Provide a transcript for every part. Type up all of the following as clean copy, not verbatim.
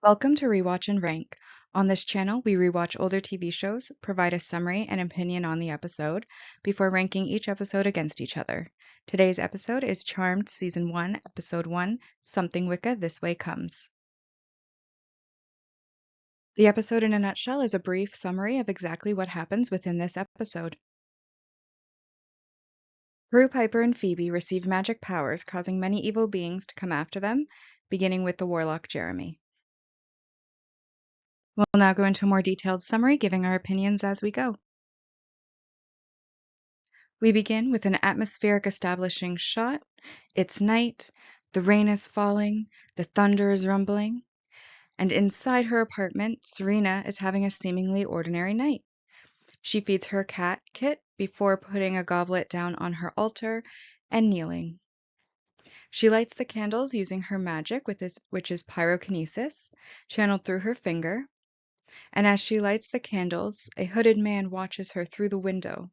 Welcome to Rewatch and Rank. On this channel, we rewatch older TV shows, provide a summary and opinion on the episode, before ranking each episode against each other. Today's episode is Charmed Season 1, Episode 1, Something Wicca This Way Comes. The episode in a nutshell is a brief summary of exactly what happens within this episode. Prue, Piper, and Phoebe receive magic powers, causing many evil beings to come after them, beginning with the warlock Jeremy. We'll now go into a more detailed summary, giving our opinions as we go. We begin with an atmospheric establishing shot. It's night, the rain is falling, the thunder is rumbling, and inside her apartment, Serena is having a seemingly ordinary night. She feeds her cat, Kit, before putting a goblet down on her altar and kneeling. She lights the candles using her magic, which is pyrokinesis, channeled through her finger, and as she lights the candles, a hooded man watches her through the window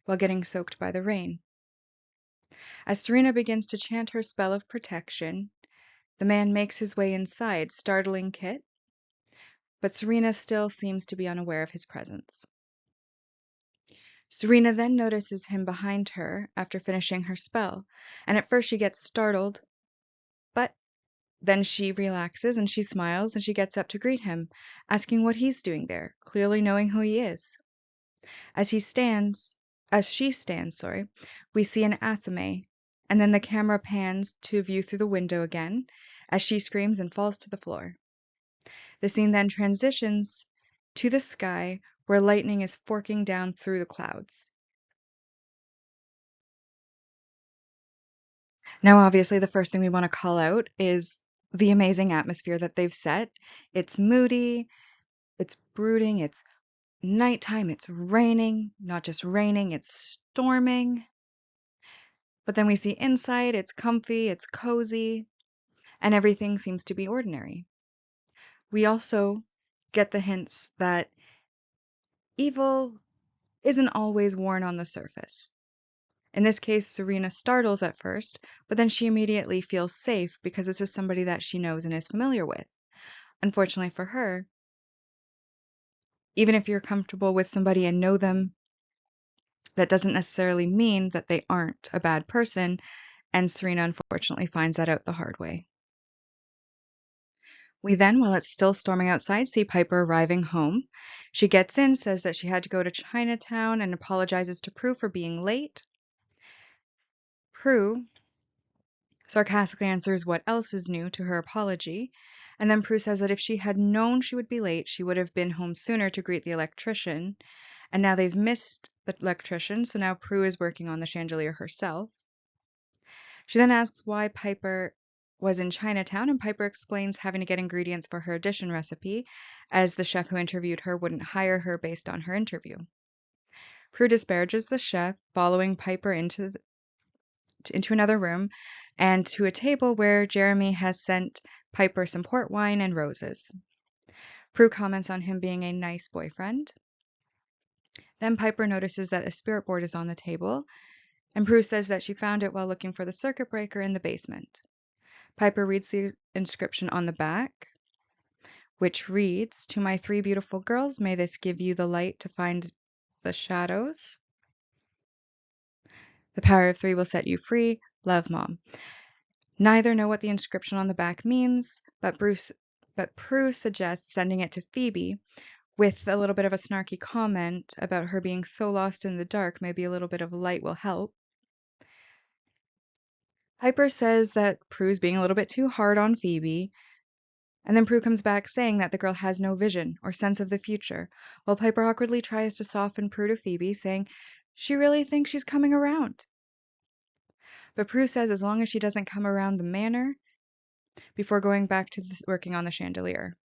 while getting soaked by the rain. As Serena begins to chant her spell of protection, the man makes his way inside, startling Kit, but Serena still seems to be unaware of his presence. Serena then notices him behind her after finishing her spell, and at first she gets startled, but then she relaxes and she smiles and she gets up to greet him, asking what he's doing there, clearly knowing who he is. As she stands, we see an athame, and then the camera pans to view through the window again as she screams and falls to the floor. The scene then transitions to the sky where lightning is forking down through the clouds. Now, obviously, the first thing we want to call out is the amazing atmosphere that they've set. It's moody, it's brooding, it's nighttime, it's raining, not just raining, it's storming. But then we see inside, it's comfy, it's cozy, and everything seems to be ordinary. We also get the hints that evil isn't always worn on the surface. In this case, Serena startles at first, but then she immediately feels safe because this is somebody that she knows and is familiar with. Unfortunately for her, even if you're comfortable with somebody and know them, that doesn't necessarily mean that they aren't a bad person, and Serena unfortunately finds that out the hard way. We then, while it's still storming outside, see Piper arriving home. She gets in, says that she had to go to Chinatown, and apologizes to Prue for being late. Prue sarcastically answers what else is new to her apology, and then Prue says that if she had known she would be late, she would have been home sooner to greet the electrician, and now they've missed the electrician, so now Prue is working on the chandelier herself. She then asks why Piper was in Chinatown, and Piper explains having to get ingredients for her addition recipe, as the chef who interviewed her wouldn't hire her based on her interview. Prue disparages the chef, following Piper into another room and to a table where Jeremy has sent Piper some port wine and roses. Prue comments on him being a nice boyfriend. Then Piper notices that a spirit board is on the table, and Prue says that she found it while looking for the circuit breaker in the basement. Piper reads the inscription on the back, which reads, "To my three beautiful girls, may this give you the light to find the shadows. The power of three will set you free. Love, Mom." Neither know what the inscription on the back means, but Prue suggests sending it to Phoebe, with a little bit of a snarky comment about her being so lost in the dark, maybe a little bit of light will help. Piper says that Prue's being a little bit too hard on Phoebe, and then Prue comes back saying that the girl has no vision or sense of the future, while Piper awkwardly tries to soften Prue to Phoebe, saying she really thinks she's coming around. But Prue says as long as she doesn't come around the manor, before going back to working on the chandelier.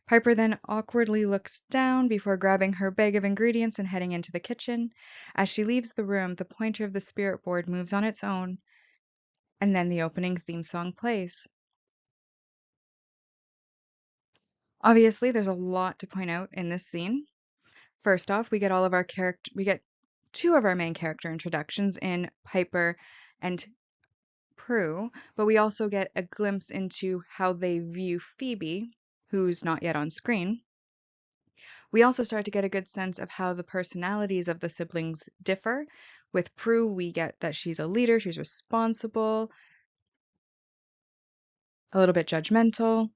Piper then awkwardly looks down before grabbing her bag of ingredients and heading into the kitchen. As she leaves the room, the pointer of the spirit board moves on its own, and then the opening theme song plays. Obviously, there's a lot to point out in this scene. First off, we get two of our main character introductions in Piper and Prue, but we also get a glimpse into how they view Phoebe, who's not yet on screen. We also start to get a good sense of how the personalities of the siblings differ. With Prue, we get that she's a leader, she's responsible, a little bit judgmental.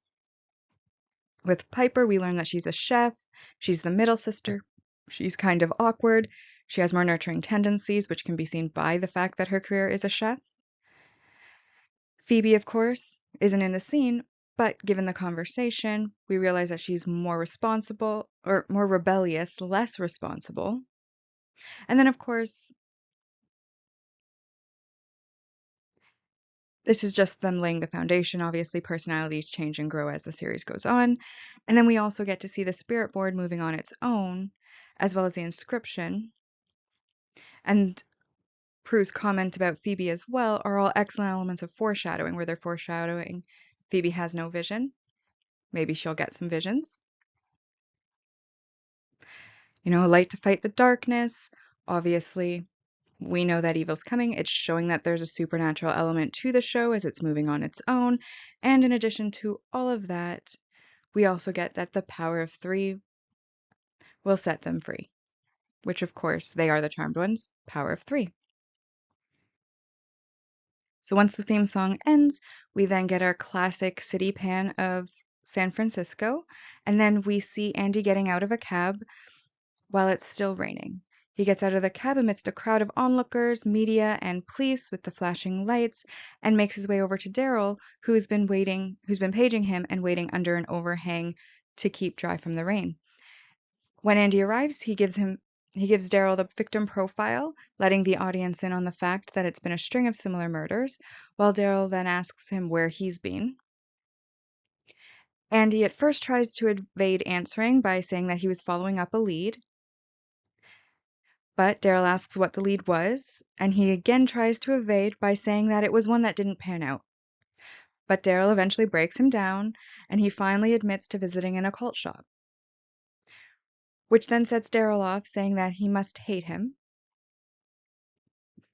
With Piper, we learn that she's a chef, she's the middle sister, she's kind of awkward, she has more nurturing tendencies, which can be seen by the fact that her career is a chef. Phoebe, of course, isn't in the scene, but given the conversation, we realize that she's more responsible, or more rebellious, less responsible. And then, of course, this is just them laying the foundation. Obviously, personalities change and grow as the series goes on. And then we also get to see the spirit board moving on its own, as well as the inscription. And Prue's comment about Phoebe as well are all excellent elements of foreshadowing, where they're foreshadowing Phoebe has no vision. Maybe she'll get some visions. You know, a light to fight the darkness. Obviously, we know that evil's coming. It's showing that there's a supernatural element to the show as it's moving on its own. And in addition to all of that, we also get that the power of three will set them free, which of course they are the charmed ones, power of three. So once the theme song ends, we then get our classic city pan of San Francisco, and then we see Andy getting out of a cab while it's still raining. He gets out of the cab amidst a crowd of onlookers, media, and police with the flashing lights, and makes his way over to Daryl, who's been paging him and waiting under an overhang to keep dry from the rain. When Andy arrives, he gives Daryl the victim profile, letting the audience in on the fact that it's been a string of similar murders, while Daryl then asks him where he's been. Andy at first tries to evade answering by saying that he was following up a lead, but Daryl asks what the lead was, and he again tries to evade by saying that it was one that didn't pan out. But Daryl eventually breaks him down, and he finally admits to visiting an occult shop, which then sets Daryl off, saying that he must hate him.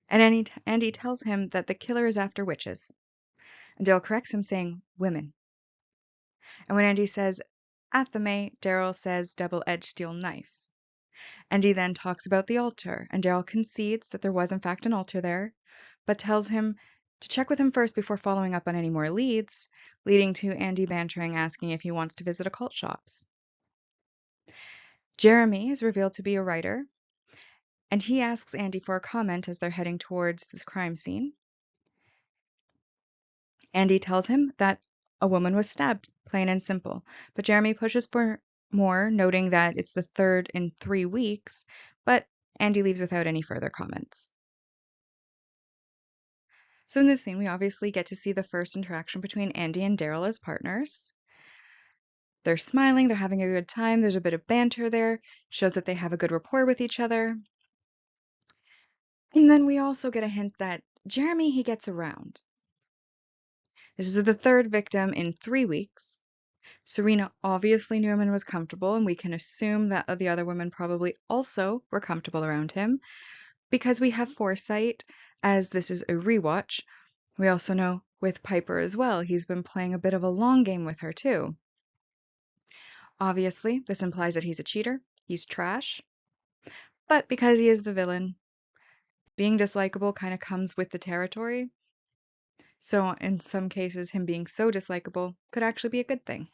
And Andy tells him that the killer is after witches. And Daryl corrects him, saying women. And when Andy says athame, Daryl says double-edged steel knife. Andy then talks about the altar, and Daryl concedes that there was in fact an altar there, but tells him to check with him first before following up on any more leads, leading to Andy bantering, asking if he wants to visit occult shops. Jeremy is revealed to be a writer, and he asks Andy for a comment as they're heading towards the crime scene. Andy tells him that a woman was stabbed, plain and simple, but Jeremy pushes for more, noting that it's the third in 3 weeks, but Andy leaves without any further comments. So in this scene, we obviously get to see the first interaction between Andy and Daryl as partners. They're smiling, they're having a good time, there's a bit of banter there, shows that they have a good rapport with each other. And then we also get a hint that Jeremy, he gets around. This is the third victim in 3 weeks. Serena obviously knew him and was comfortable, and we can assume that the other women probably also were comfortable around him because we have foresight as this is a rewatch. We also know with Piper as well, he's been playing a bit of a long game with her too. Obviously, this implies that he's a cheater, he's trash, but because he is the villain, being dislikable kind of comes with the territory. So in some cases, him being so dislikable could actually be a good thing.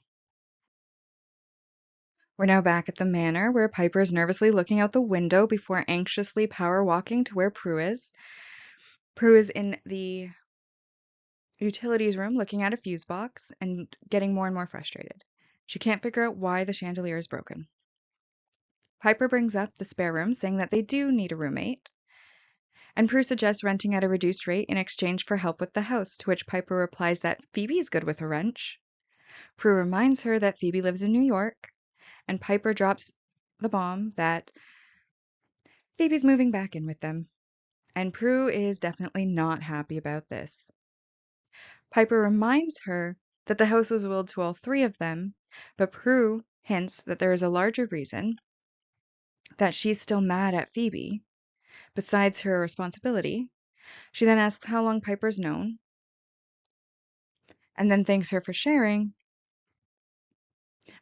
We're now back at the manor, where Piper is nervously looking out the window before anxiously power walking to where Prue is. Prue is in the utilities room looking at a fuse box and getting more and more frustrated. She can't figure out why the chandelier is broken. Piper brings up the spare room, saying that they do need a roommate, and Prue suggests renting at a reduced rate in exchange for help with the house, to which Piper replies that Phoebe is good with a wrench. Prue reminds her that Phoebe lives in New York, and Piper drops the bomb that Phoebe's moving back in with them, and Prue is definitely not happy about this. Piper reminds her that the house was willed to all 3 of them, but Prue hints that there is a larger reason, that she's still mad at Phoebe, besides her responsibility. She then asks how long Piper's known, and then thanks her for sharing,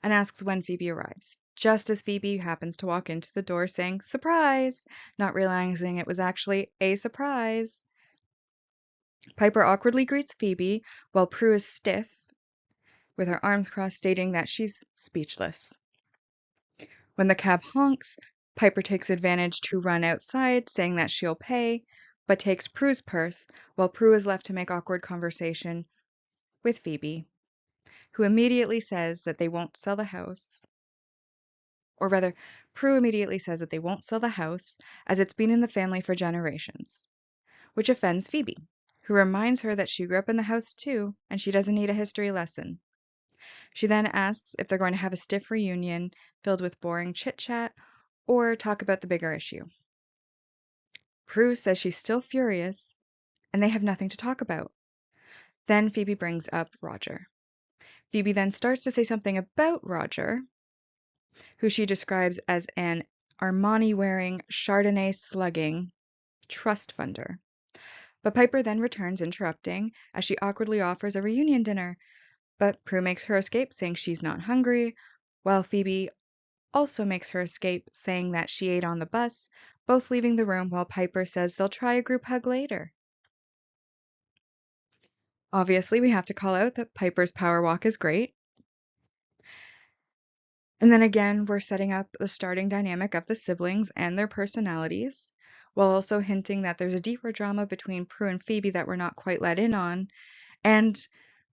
and asks when Phoebe arrives, just as Phoebe happens to walk into the door saying, "Surprise!" not realizing it was actually a surprise. Piper awkwardly greets Phoebe, while Prue is stiff, with her arms crossed, stating that she's speechless. When the cab honks, Piper takes advantage to run outside, saying that she'll pay, but takes Prue's purse, while Prue is left to make awkward conversation with Phoebe, who immediately says that they won't sell the house. Or rather, Prue immediately says that they won't sell the house as it's been in the family for generations, which offends Phoebe, who reminds her that she grew up in the house too and she doesn't need a history lesson. She then asks if they're going to have a stiff reunion filled with boring chit-chat or talk about the bigger issue. Prue says she's still furious and they have nothing to talk about. Then Phoebe brings up Roger. Phoebe then starts to say something about Roger, who she describes as an Armani-wearing, Chardonnay-slugging trust funder. But Piper then returns, interrupting, as she awkwardly offers a reunion dinner. But Prue makes her escape, saying she's not hungry, while Phoebe also makes her escape, saying that she ate on the bus, both leaving the room while Piper says they'll try a group hug later. Obviously, we have to call out that Piper's power walk is great. And then again, we're setting up the starting dynamic of the siblings and their personalities, while also hinting that there's a deeper drama between Prue and Phoebe that we're not quite let in on, and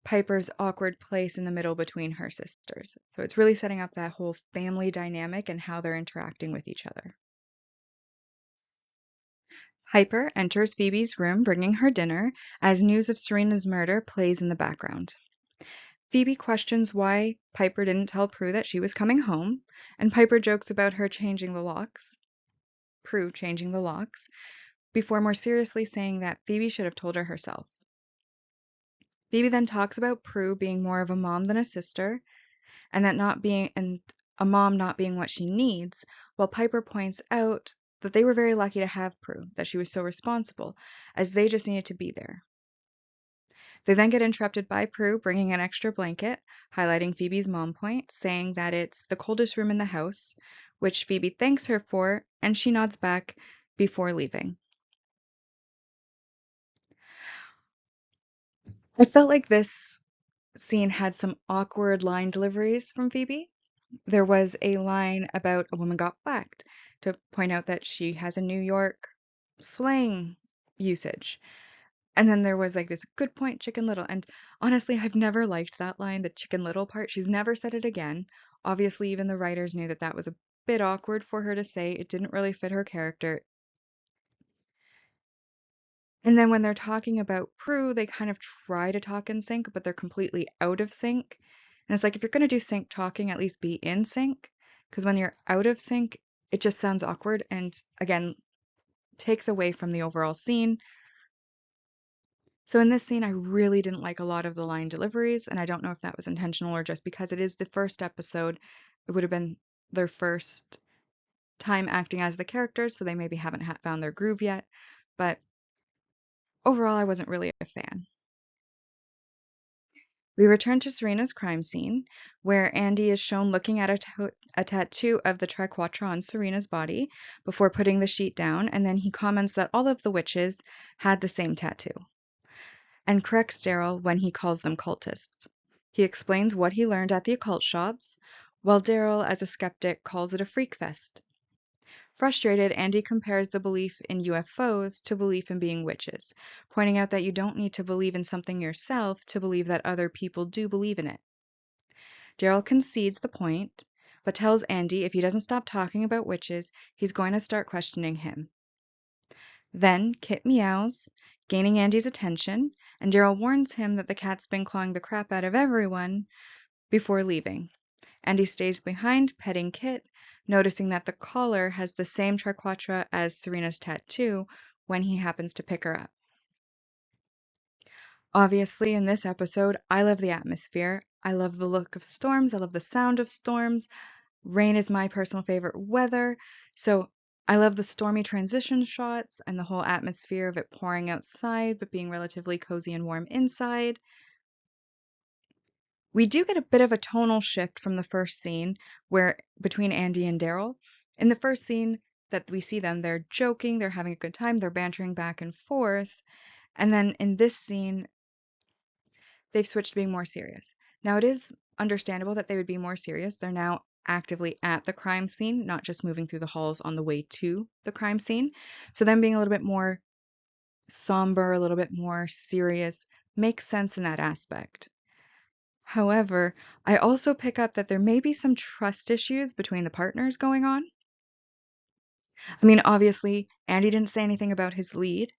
Piper's awkward place in the middle between her sisters. So it's really setting up that whole family dynamic and how they're interacting with each other. Piper enters Phoebe's room bringing her dinner as news of Serena's murder plays in the background. Phoebe questions why Piper didn't tell Prue that she was coming home, and Piper jokes about her changing the locks, Prue changing the locks, before more seriously saying that Phoebe should have told her herself. Phoebe then talks about Prue being more of a mom than a sister, and a mom not being what she needs, while Piper points out that they were very lucky to have Prue, that she was so responsible, as they just needed to be there. They then get interrupted by Prue bringing an extra blanket, highlighting Phoebe's mom point, saying that it's the coldest room in the house, which Phoebe thanks her for, and she nods back before leaving. I felt like this scene had some awkward line deliveries from Phoebe. There was a line about a woman got whacked to point out that she has a New York slang usage. And then there was like this good point, Chicken Little. And honestly, I've never liked that line, the Chicken Little part. She's never said it again. Obviously, even the writers knew that that was a bit awkward for her to say. It didn't really fit her character. And then when they're talking about Prue, they kind of try to talk in sync, but they're completely out of sync. And it's like, if you're going to do sync talking, at least be in sync. Because when you're out of sync, it just sounds awkward and, again, takes away from the overall scene. So in this scene, I really didn't like a lot of the line deliveries, and I don't know if that was intentional or just because it is the first episode. It would have been their first time acting as the characters, so they maybe haven't found their groove yet. But overall, I wasn't really a fan. We return to Serena's crime scene, where Andy is shown looking at a tattoo of the triquetra on Serena's body before putting the sheet down, and then he comments that all of the witches had the same tattoo, and corrects Daryl when he calls them cultists. He explains what he learned at the occult shops, while Daryl, as a skeptic, calls it a freak fest. Frustrated, Andy compares the belief in UFOs to belief in being witches, pointing out that you don't need to believe in something yourself to believe that other people do believe in it. Daryl concedes the point, but tells Andy if he doesn't stop talking about witches, he's going to start questioning him. Then Kit meows, gaining Andy's attention, and Daryl warns him that the cat's been clawing the crap out of everyone before leaving. Andy stays behind, petting Kit, noticing that the collar has the same triquetra as Serena's tattoo when he happens to pick her up. Obviously, in this episode, I love the atmosphere. I love the look of storms. I love the sound of storms. Rain is my personal favorite weather. So I love the stormy transition shots and the whole atmosphere of it pouring outside, but being relatively cozy and warm inside. We do get a bit of a tonal shift from the first scene where between Andy and Daryl. In the first scene that we see them, they're joking, they're having a good time, they're bantering back and forth. And then in this scene, they've switched to being more serious. Now, it is understandable that they would be more serious. They're now actively at the crime scene, not just moving through the halls on the way to the crime scene. So them being a little bit more somber, a little bit more serious, makes sense in that aspect. However, I also pick up that there may be some trust issues between the partners going on. I mean, obviously, Andy didn't say anything about his lead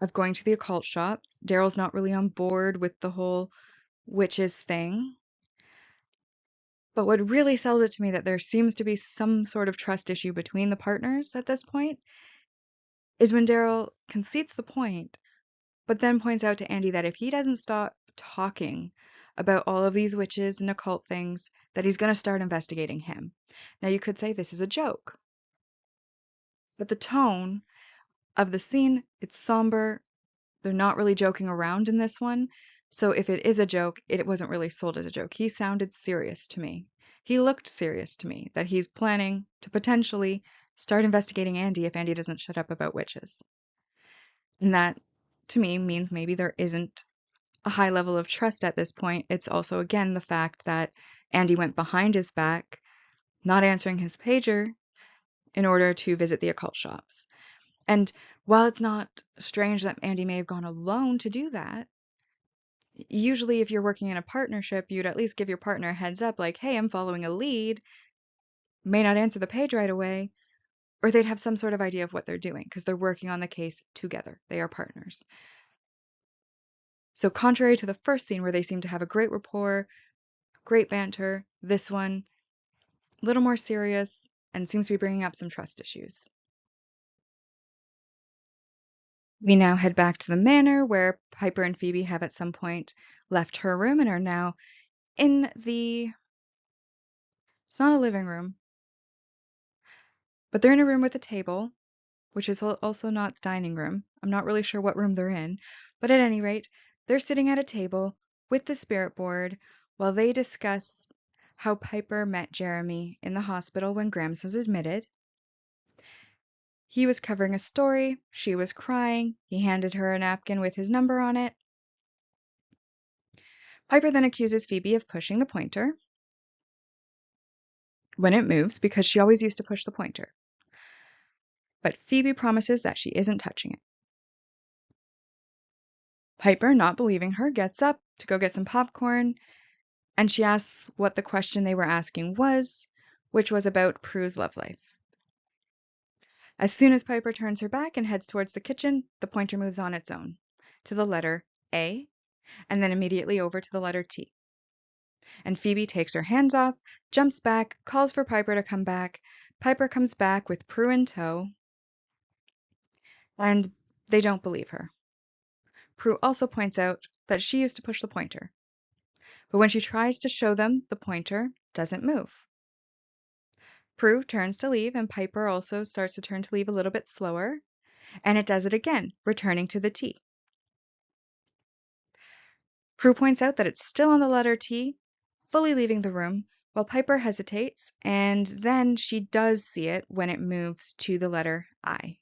of going to the occult shops. Daryl's not really on board with the whole witches thing. But what really sells it to me that there seems to be some sort of trust issue between the partners at this point is when Daryl concedes the point, but then points out to Andy that if he doesn't stop talking about all of these witches and occult things, that he's going to start investigating him. Now, you could say this is a joke, but the tone of the scene, it's somber. They're not really joking around in this one. So if it is a joke, it wasn't really sold as a joke. He sounded serious to me. He looked serious to me that he's planning to potentially start investigating Andy if Andy doesn't shut up about witches. And that, to me, means maybe there isn't a high level of trust at this point. It's also, again, the fact that Andy went behind his back, not answering his pager in order to visit the occult shops. And while it's not strange that Andy may have gone alone to do that, usually if you're working in a partnership, you'd at least give your partner a heads up, like, hey, I'm following a lead, may not answer the page right away, or they'd have some sort of idea of what they're doing because they're working on the case together. They are partners. So contrary to the first scene where they seem to have a great rapport, great banter, this one, a little more serious and seems to be bringing up some trust issues. We now head back to the manor where Piper and Phoebe have at some point left her room and are now in the, it's not a living room, but they're in a room with a table, which is also not the dining room. I'm not really sure what room they're in, but at any rate, they're sitting at a table with the spirit board while they discuss how Piper met Jeremy in the hospital when Grams was admitted. He was covering a story, she was crying, he handed her a napkin with his number on it. Piper then accuses Phoebe of pushing the pointer when it moves because she always used to push the pointer. But Phoebe promises that she isn't touching it. Piper, not believing her, gets up to go get some popcorn, and she asks what the question they were asking was, which was about Prue's love life. As soon as Piper turns her back and heads towards the kitchen, the pointer moves on its own to the letter A, and then immediately over to the letter T. And Phoebe takes her hands off, jumps back, calls for Piper to come back. Piper comes back with Prue in tow, and they don't believe her. Prue also points out that she used to push the pointer, but when she tries to show them, the pointer doesn't move. Prue turns to leave, and Piper also starts to turn to leave a little bit slower, and it does it again, returning to the T. Prue points out that it's still on the letter T, fully leaving the room, while Piper hesitates, and then she does see it when it moves to the letter I.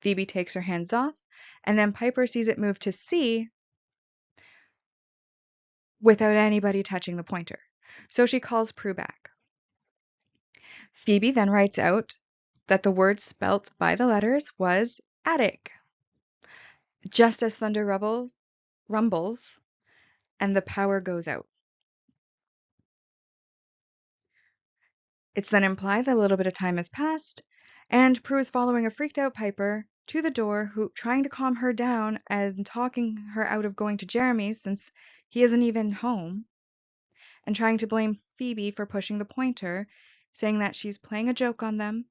Phoebe takes her hands off, and then Piper sees it move to C without anybody touching the pointer. So she calls Prue back. Phoebe then writes out that the word spelt by the letters was attic. Just as thunder rumbles, and the power goes out. It's then implied that a little bit of time has passed, and Prue is following a freaked out Piper to the door, who trying to calm her down and talking her out of going to Jeremy's since he isn't even home, and trying to blame Phoebe for pushing the pointer, saying that she's playing a joke on them,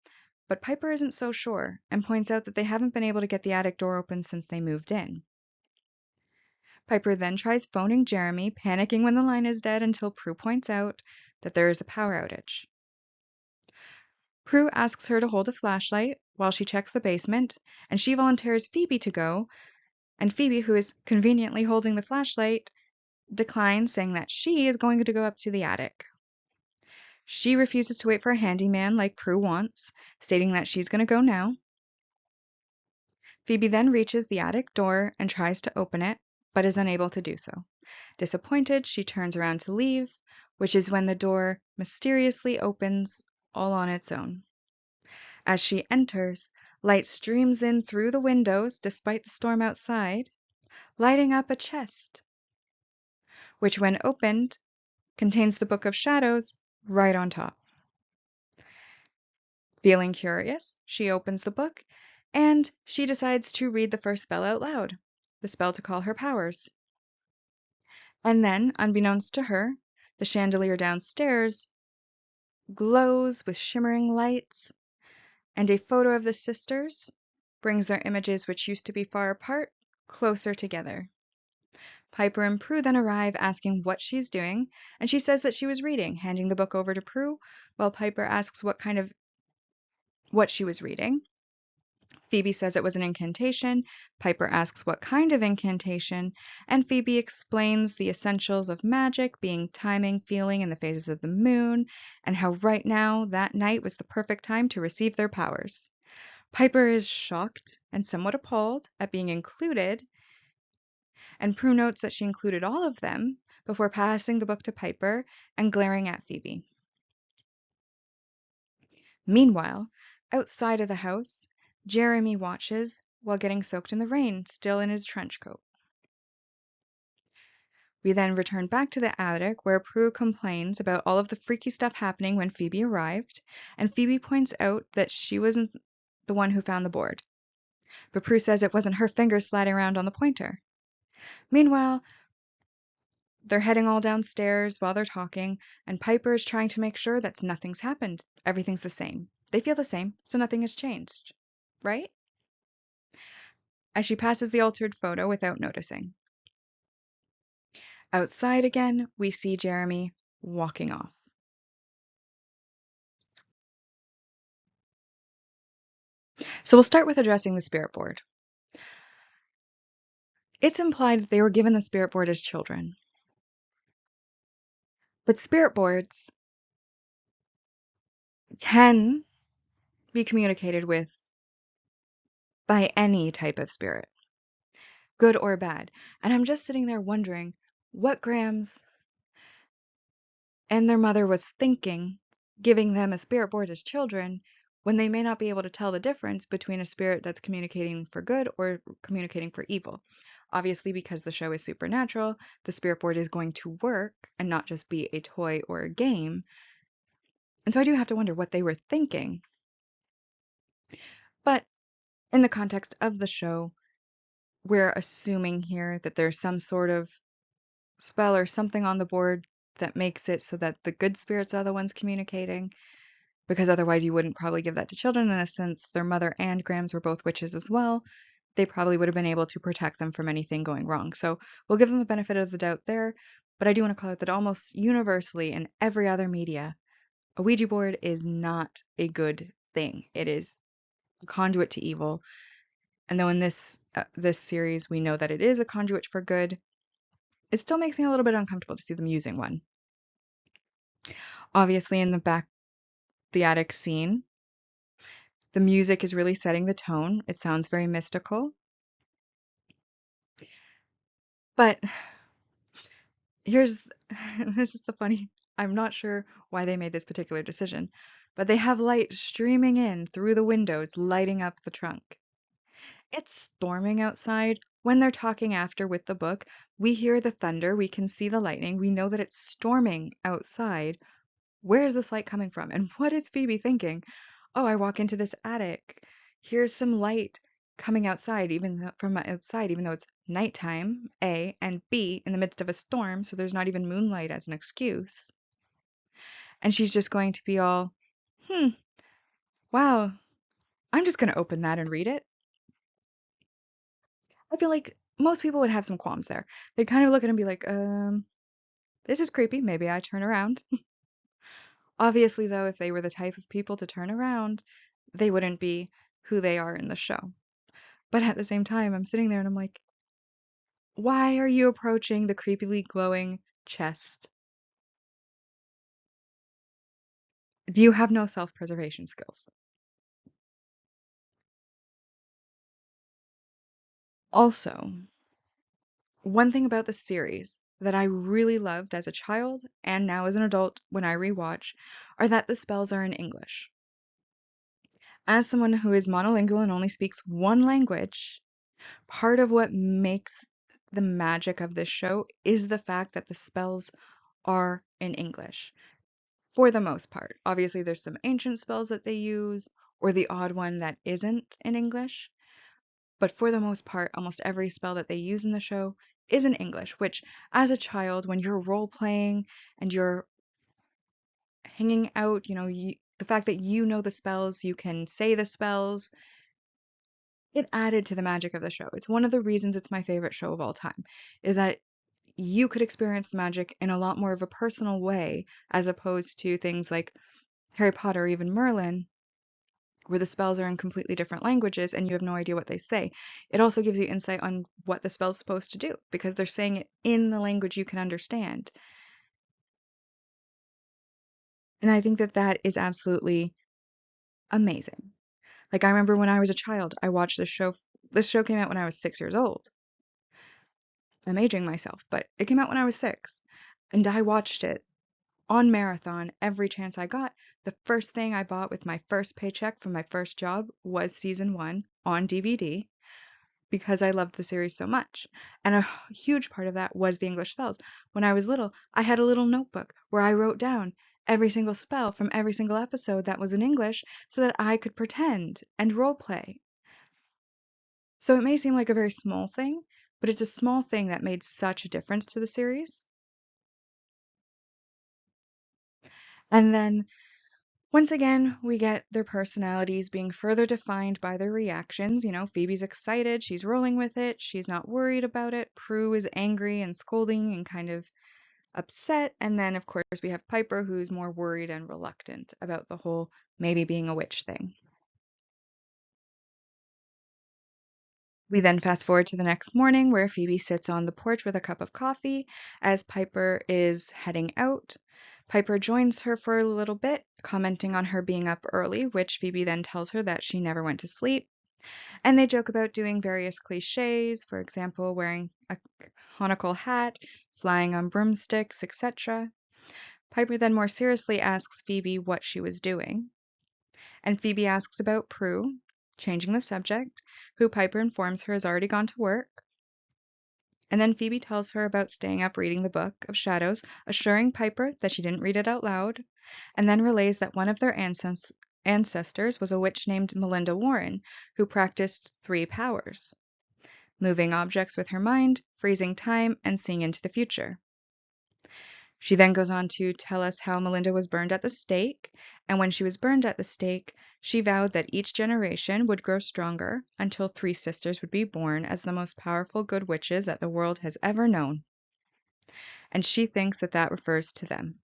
but Piper isn't so sure and points out that they haven't been able to get the attic door open since they moved in. Piper then tries phoning Jeremy, panicking when the line is dead until Prue points out that there is a power outage. Prue asks her to hold a flashlight while she checks the basement, and she volunteers Phoebe to go, and Phoebe, who is conveniently holding the flashlight, declines, saying that she is going to go up to the attic. She refuses to wait for a handyman like Prue wants, stating that she's going to go now. Phoebe then reaches the attic door and tries to open it, but is unable to do so. Disappointed, she turns around to leave, which is when the door mysteriously opens all on its own. As she enters, light streams in through the windows despite the storm outside, lighting up a chest, which, when opened, contains the Book of Shadows right on top. Feeling curious, she opens the book and she decides to read the first spell out loud, the spell to call her powers. And then, unbeknownst to her, the chandelier downstairs glows with shimmering lights, and a photo of the sisters brings their images, which used to be far apart, closer together. Piper and Prue then arrive asking what she's doing, and she says that she was reading, handing the book over to Prue, while Piper asks what she was reading. Phoebe says it was an incantation. Piper asks what kind of incantation, and Phoebe explains the essentials of magic, being timing, feeling, and the phases of the moon, and how right now, that night, was the perfect time to receive their powers. Piper is shocked and somewhat appalled at being included, and Prue notes that she included all of them before passing the book to Piper and glaring at Phoebe. Meanwhile, outside of the house, Jeremy watches while getting soaked in the rain, still in his trench coat. We then return back to the attic where Prue complains about all of the freaky stuff happening when Phoebe arrived, and Phoebe points out that she wasn't the one who found the board. But Prue says it wasn't her fingers sliding around on the pointer. Meanwhile, they're heading all downstairs while they're talking, and Piper is trying to make sure that nothing's happened. Everything's the same. They feel the same, so nothing has changed. Right? As she passes the altered photo without noticing. Outside again, we see Jeremy walking off. So we'll start with addressing the spirit board. It's implied that they were given the spirit board as children. But spirit boards can be communicated with by any type of spirit, good or bad. And I'm just sitting there wondering what Grams and their mother was thinking giving them a spirit board as children when they may not be able to tell the difference between a spirit that's communicating for good or communicating for evil. Obviously, because the show is supernatural, the spirit board is going to work and not just be a toy or a game. And so I do have to wonder what they were thinking. But in the context of the show, we're assuming here that there's some sort of spell or something on the board that makes it so that the good spirits are the ones communicating, because otherwise you wouldn't probably give that to children. In a sense, their mother and Grams were both witches as well. They probably would have been able to protect them from anything going wrong. So we'll give them the benefit of the doubt there. But I do want to call out that almost universally in every other media, a Ouija board is not a good thing. It is a conduit to evil. And though in this series we know that it is a conduit for good, it still makes me a little bit uncomfortable to see them using one. Obviously, in the attic scene, the music is really setting the tone. It sounds very mystical. But here's this is the funny. I'm not sure why they made this particular decision, but they have light streaming in through the windows, lighting up the trunk. It's storming outside. When they're talking after with the book, we hear the thunder, we can see the lightning, we know that it's storming outside. Where is this light coming from? And what is Phoebe thinking? Oh, I walk into this attic. Here's some light coming outside, from outside, even though it's nighttime, A, and B, in the midst of a storm, so there's not even moonlight as an excuse. And she's just going to be all, wow, I'm just going to open that and read it. I feel like most people would have some qualms there. They'd kind of look at it and be like, this is creepy. Maybe I turn around. Obviously, though, if they were the type of people to turn around, they wouldn't be who they are in the show. But at the same time, I'm sitting there and I'm like, Why are you approaching the creepily glowing chest? Do you have no self-preservation skills? Also, one thing about the series that I really loved as a child and now as an adult when I rewatch are that the spells are in English. As someone who is monolingual and only speaks one language, part of what makes the magic of this show is the fact that the spells are in English for the most part. Obviously, there's some ancient spells that they use or the odd one that isn't in English, but for the most part, almost every spell that they use in the show is in English, which as a child, when you're role playing and you're hanging out, the fact that you know the spells, you can say the spells, it added to the magic of the show. It's one of the reasons it's my favorite show of all time, is that you could experience the magic in a lot more of a personal way as opposed to things like Harry Potter or even Merlin, where the spells are in completely different languages and you have no idea what they say. It also gives you insight on what the spell's supposed to do because they're saying it in the language you can understand. And I think that that is absolutely amazing. Like I remember when I was a child, I watched this show. This show came out when I was 6 years old. I'm aging myself, but it came out when I was six. And I watched it on marathon every chance I got. The first thing I bought with my first paycheck from my first job was season one on DVD because I loved the series so much. And a huge part of that was the English spells. When I was little, I had a little notebook where I wrote down every single spell from every single episode that was in English so that I could pretend and role play. So it may seem like a very small thing, but it's a small thing that made such a difference to the series. And then once again, we get their personalities being further defined by their reactions. Phoebe's excited, she's rolling with it, she's not worried about it. Prue is angry and scolding and kind of upset. And then, of course, we have Piper, who's more worried and reluctant about the whole maybe being a witch thing. We then fast forward to the next morning where Phoebe sits on the porch with a cup of coffee as Piper is heading out. Piper joins her for a little bit, commenting on her being up early, which Phoebe then tells her that she never went to sleep. And they joke about doing various cliches, for example, wearing a conical hat, flying on broomsticks, etc. Piper then more seriously asks Phoebe what she was doing. And Phoebe asks about Prue, changing the subject, who Piper informs her has already gone to work. And then Phoebe tells her about staying up reading the Book of Shadows, assuring Piper that she didn't read it out loud, and then relays that one of their ancestors was a witch named Melinda Warren, who practiced three powers: moving objects with her mind, freezing time, and seeing into the future. She then goes on to tell us how Melinda was burned at the stake, and when she was burned at the stake, she vowed that each generation would grow stronger until three sisters would be born as the most powerful good witches that the world has ever known. And she thinks that that refers to them.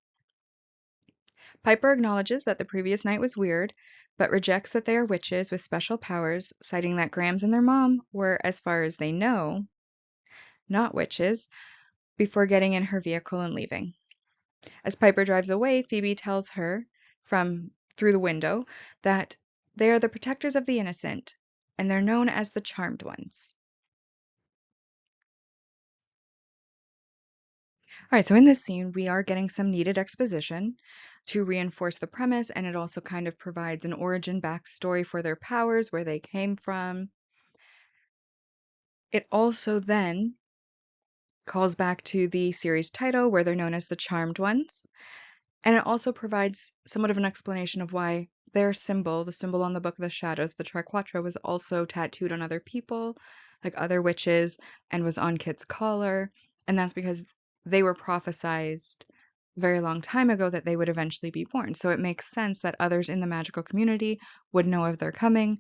Piper acknowledges that the previous night was weird, but rejects that they are witches with special powers, citing that Grams and their mom were, as far as they know, not witches, before getting in her vehicle and leaving. As Piper drives away, Phoebe tells her from through the window that they are the protectors of the innocent, and they're known as the Charmed Ones. All right, so in this scene, we are getting some needed exposition to reinforce the premise, and it also kind of provides an origin backstory for their powers, where they came from. It also then calls back to the series title, where they're known as the Charmed Ones. And it also provides somewhat of an explanation of why their symbol, the symbol on the Book of the Shadows, the Triquetra, was also tattooed on other people, like other witches, and was on Kit's collar. And that's because they were prophesized a very long time ago that they would eventually be born. So it makes sense that others in the magical community would know of their coming,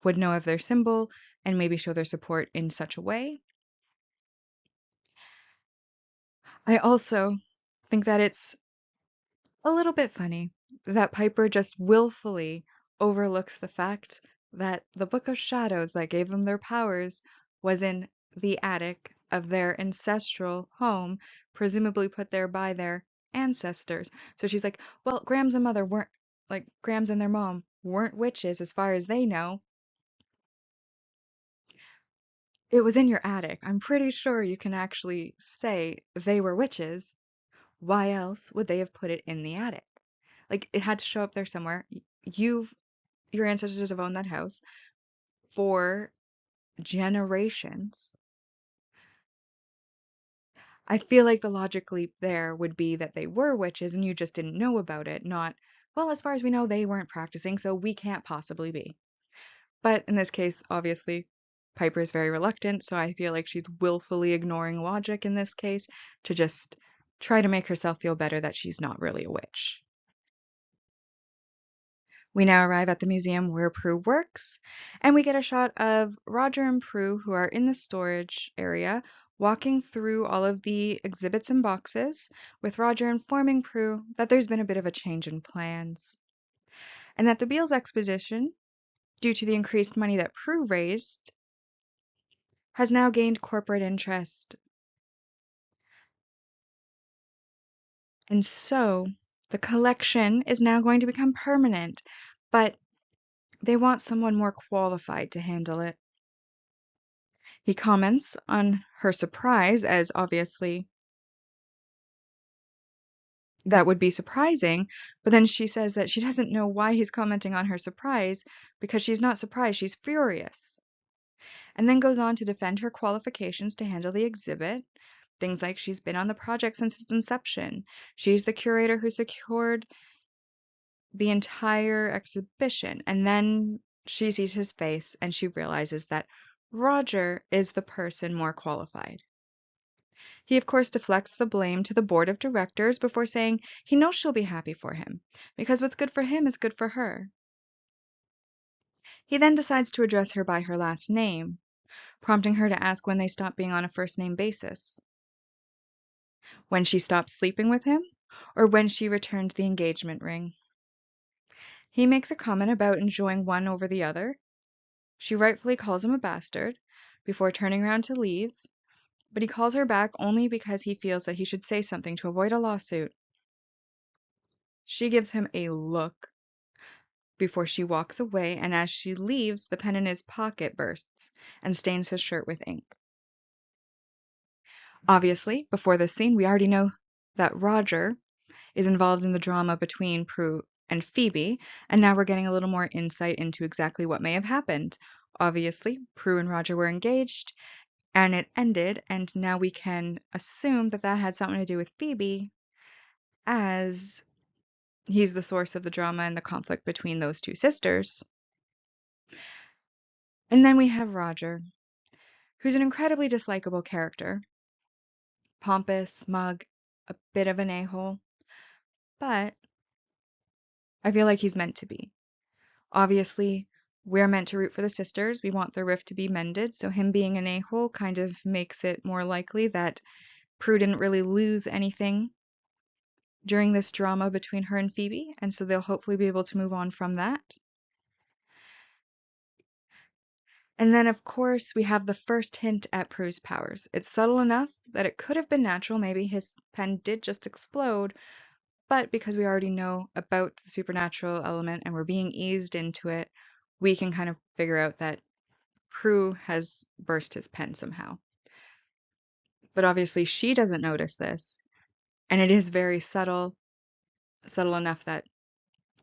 would know of their symbol, and maybe show their support in such a way. I also think that it's a little bit funny that Piper just willfully overlooks the fact that the Book of Shadows that gave them their powers was in the attic of their ancestral home, presumably put there by their ancestors. So she's like, well, Grams and mother weren't, like, Grams and their mom weren't witches as far as they know. It was in your attic. I'm pretty sure you can actually say they were witches. Why else would they have put it in the attic? Like, it had to show up there somewhere. Your ancestors have owned that house for generations. I feel like the logic leap there would be that they were witches and you just didn't know about it, not, well, as far as we know, they weren't practicing, so we can't possibly be. But in this case, obviously, Piper is very reluctant, so I feel like she's willfully ignoring logic in this case to just try to make herself feel better that she's not really a witch. We now arrive at the museum where Prue works, and we get a shot of Roger and Prue, who are in the storage area, walking through all of the exhibits and boxes, with Roger informing Prue that there's been a bit of a change in plans, and that the Beals expedition, due to the increased money that Prue raised, has now gained corporate interest. And so the collection is now going to become permanent, but they want someone more qualified to handle it. He comments on her surprise, as obviously that would be surprising, but then she says that she doesn't know why he's commenting on her surprise because she's not surprised, she's furious. And then goes on to defend her qualifications to handle the exhibit. Things like she's been on the project since its inception. She's the curator who secured the entire exhibition. And then she sees his face and she realizes that Roger is the person more qualified. He, of course, deflects the blame to the board of directors before saying he knows she'll be happy for him, because what's good for him is good for her. He then decides to address her by her last name, prompting her to ask when they stop being on a first name basis. When she stops sleeping with him, or when she returns the engagement ring. He makes a comment about enjoying one over the other. She rightfully calls him a bastard, before turning around to leave, but he calls her back only because he feels that he should say something to avoid a lawsuit. She gives him a look before she walks away, and as she leaves, the pen in his pocket bursts and stains his shirt with ink. Obviously, before this scene, we already know that Roger is involved in the drama between Prue and Phoebe, and now we're getting a little more insight into exactly what may have happened. Obviously, Prue and Roger were engaged, and it ended, and now we can assume that that had something to do with Phoebe, as he's the source of the drama and the conflict between those two sisters. And then we have Roger, who's an incredibly dislikable character. Pompous, smug, a bit of an a-hole, but I feel like he's meant to be. Obviously, we're meant to root for the sisters. We want their rift to be mended, so him being an a-hole kind of makes it more likely that Prue didn't really lose anything during this drama between her and Phoebe, and so they'll hopefully be able to move on from that. And then, of course, we have the first hint at Prue's powers. It's subtle enough that it could have been natural. Maybe his pen did just explode, but because we already know about the supernatural element and we're being eased into it, we can kind of figure out that Prue has burst his pen somehow. But obviously, she doesn't notice this, and it is very subtle, subtle enough that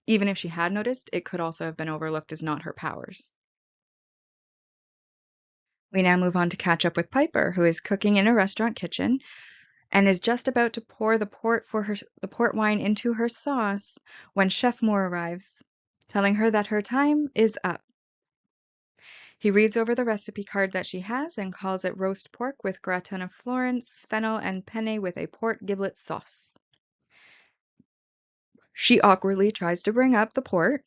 even if she had noticed, it could also have been overlooked as not her powers. We now move on to catch up with Piper, who is cooking in a restaurant kitchen and is just about to pour the port wine into her sauce when Chef Moore arrives, telling her that her time is up. He reads over the recipe card that she has and calls it roast pork with gratin of Florence, fennel, and penne with a port giblet sauce. She awkwardly tries to bring up the port,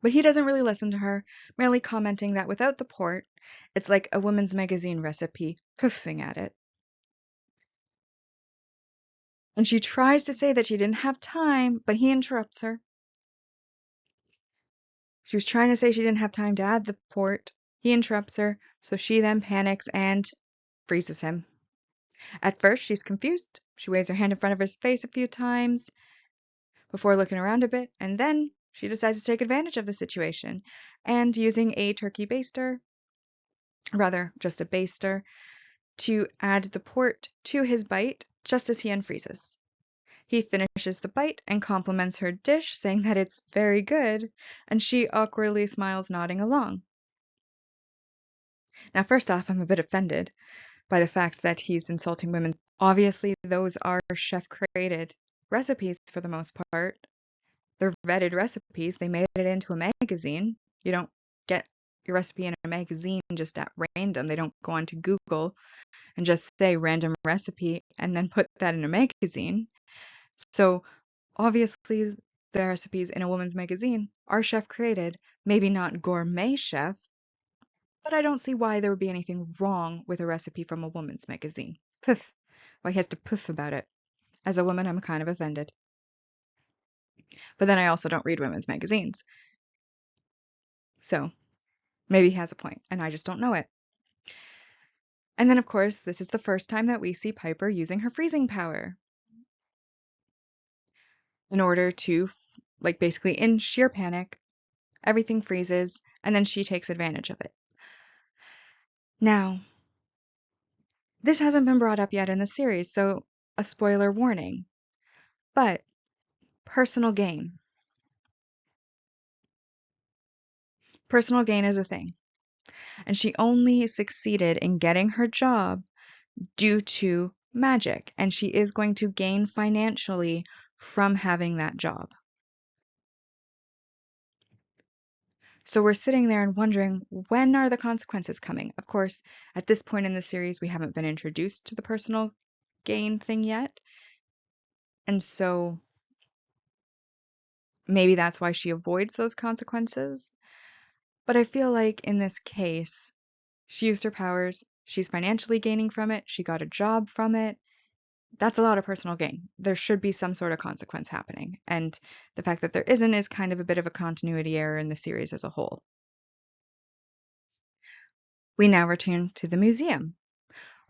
but he doesn't really listen to her, merely commenting that without the port, it's like a women's magazine recipe, puffing at it. And she tries to say that she didn't have time, but he interrupts her. She was trying to say she didn't have time to add the port. He interrupts her, so she then panics and freezes him. At first, she's confused. She waves her hand in front of his face a few times before looking around a bit, and then she decides to take advantage of the situation and using a turkey baster, rather just a baster, to add the port to his bite just as he unfreezes. He finishes the bite and compliments her dish, saying that it's very good, and she awkwardly smiles, nodding along. Now, first off, I'm a bit offended by the fact that he's insulting women. Obviously, those are chef-created recipes for the most part. They're vetted recipes. They made it into a magazine. You don't get your recipe in a magazine just at random. They don't go onto Google and just say random recipe and then put that in a magazine. So obviously the recipes in a woman's magazine are chef created, maybe not gourmet chef, but I don't see why there would be anything wrong with a recipe from a woman's magazine. Poof. Why he has to poof about it. As a woman, I'm kind of offended. But then I also don't read women's magazines. So maybe he has a point, and I just don't know it. And then, of course, this is the first time that we see Piper using her freezing power in order to, like, basically in sheer panic, everything freezes, and then she takes advantage of it. Now, this hasn't been brought up yet in the series, so a spoiler warning. But personal gain. Personal gain is a thing. And she only succeeded in getting her job due to magic, and she is going to gain financially from having that job. So we're sitting there and wondering, when are the consequences coming? Of course, at this point in the series, we haven't been introduced to the personal gain thing yet. And so maybe that's why she avoids those consequences. But I feel like in this case, she used her powers, she's financially gaining from it, she got a job from it. That's a lot of personal gain. There should be some sort of consequence happening. And the fact that there isn't is kind of a bit of a continuity error in the series as a whole. We now return to the museum.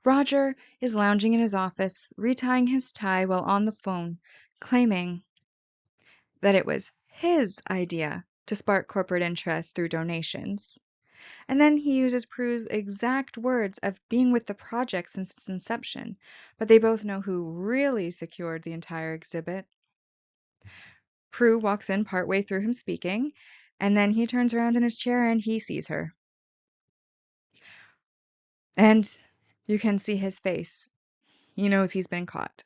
Roger is lounging in his office, retying his tie while on the phone, claiming that it was his idea to spark corporate interest through donations. And then he uses Prue's exact words of being with the project since its inception, but they both know who really secured the entire exhibit. Prue walks in partway through him speaking, and then he turns around in his chair and he sees her. And you can see his face. He knows he's been caught.